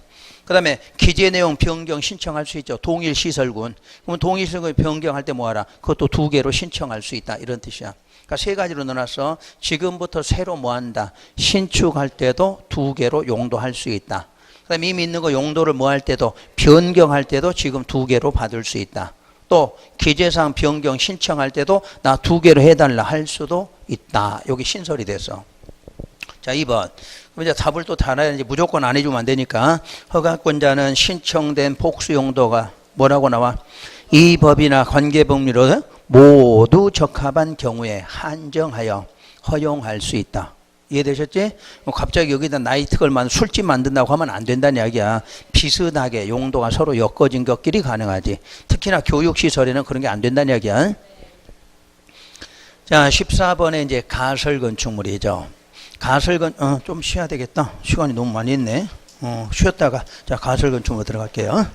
그 다음에 기재 내용 변경 신청할 수 있죠. 동일 시설군. 그러면 동일 시설군 변경할 때 뭐 하라? 그것도 2개로 신청할 수 있다. 이런 뜻이야. 그러니까 3가지로 넣어놨어. 지금부터 새로 뭐 한다? 신축할 때도 2개로 용도할 수 있다. 그 다음에 이미 있는 거 용도를 뭐 할 때도 변경할 때도 지금 2개로 받을 수 있다. 또 기재사항 변경 신청할 때도 나 2개로 해달라 할 수도 있다. 여기 신설이 됐어. 자, 2번. 그럼 이제 답을 또 달아야지. 무조건 안 해주면 안 되니까. 허가권자는 신청된 복수 용도가 뭐라고 나와? 이 법이나 관계법률로 모두 적합한 경우에 한정하여 허용할 수 있다. 이해되셨지? 갑자기 여기다 나이트클럽 술집 만든다고 하면 안 된다는 이야기야. 비슷하게 용도가 서로 엮어진 것끼리 가능하지. 특히나 교육시설에는 그런 게 안 된다는 이야기야. 자, 14번에 이제 가설건축물이죠. 좀 쉬어야 되겠다. 시간이 너무 많이 있네. 쉬었다가 자, 가설건축물 들어갈게요.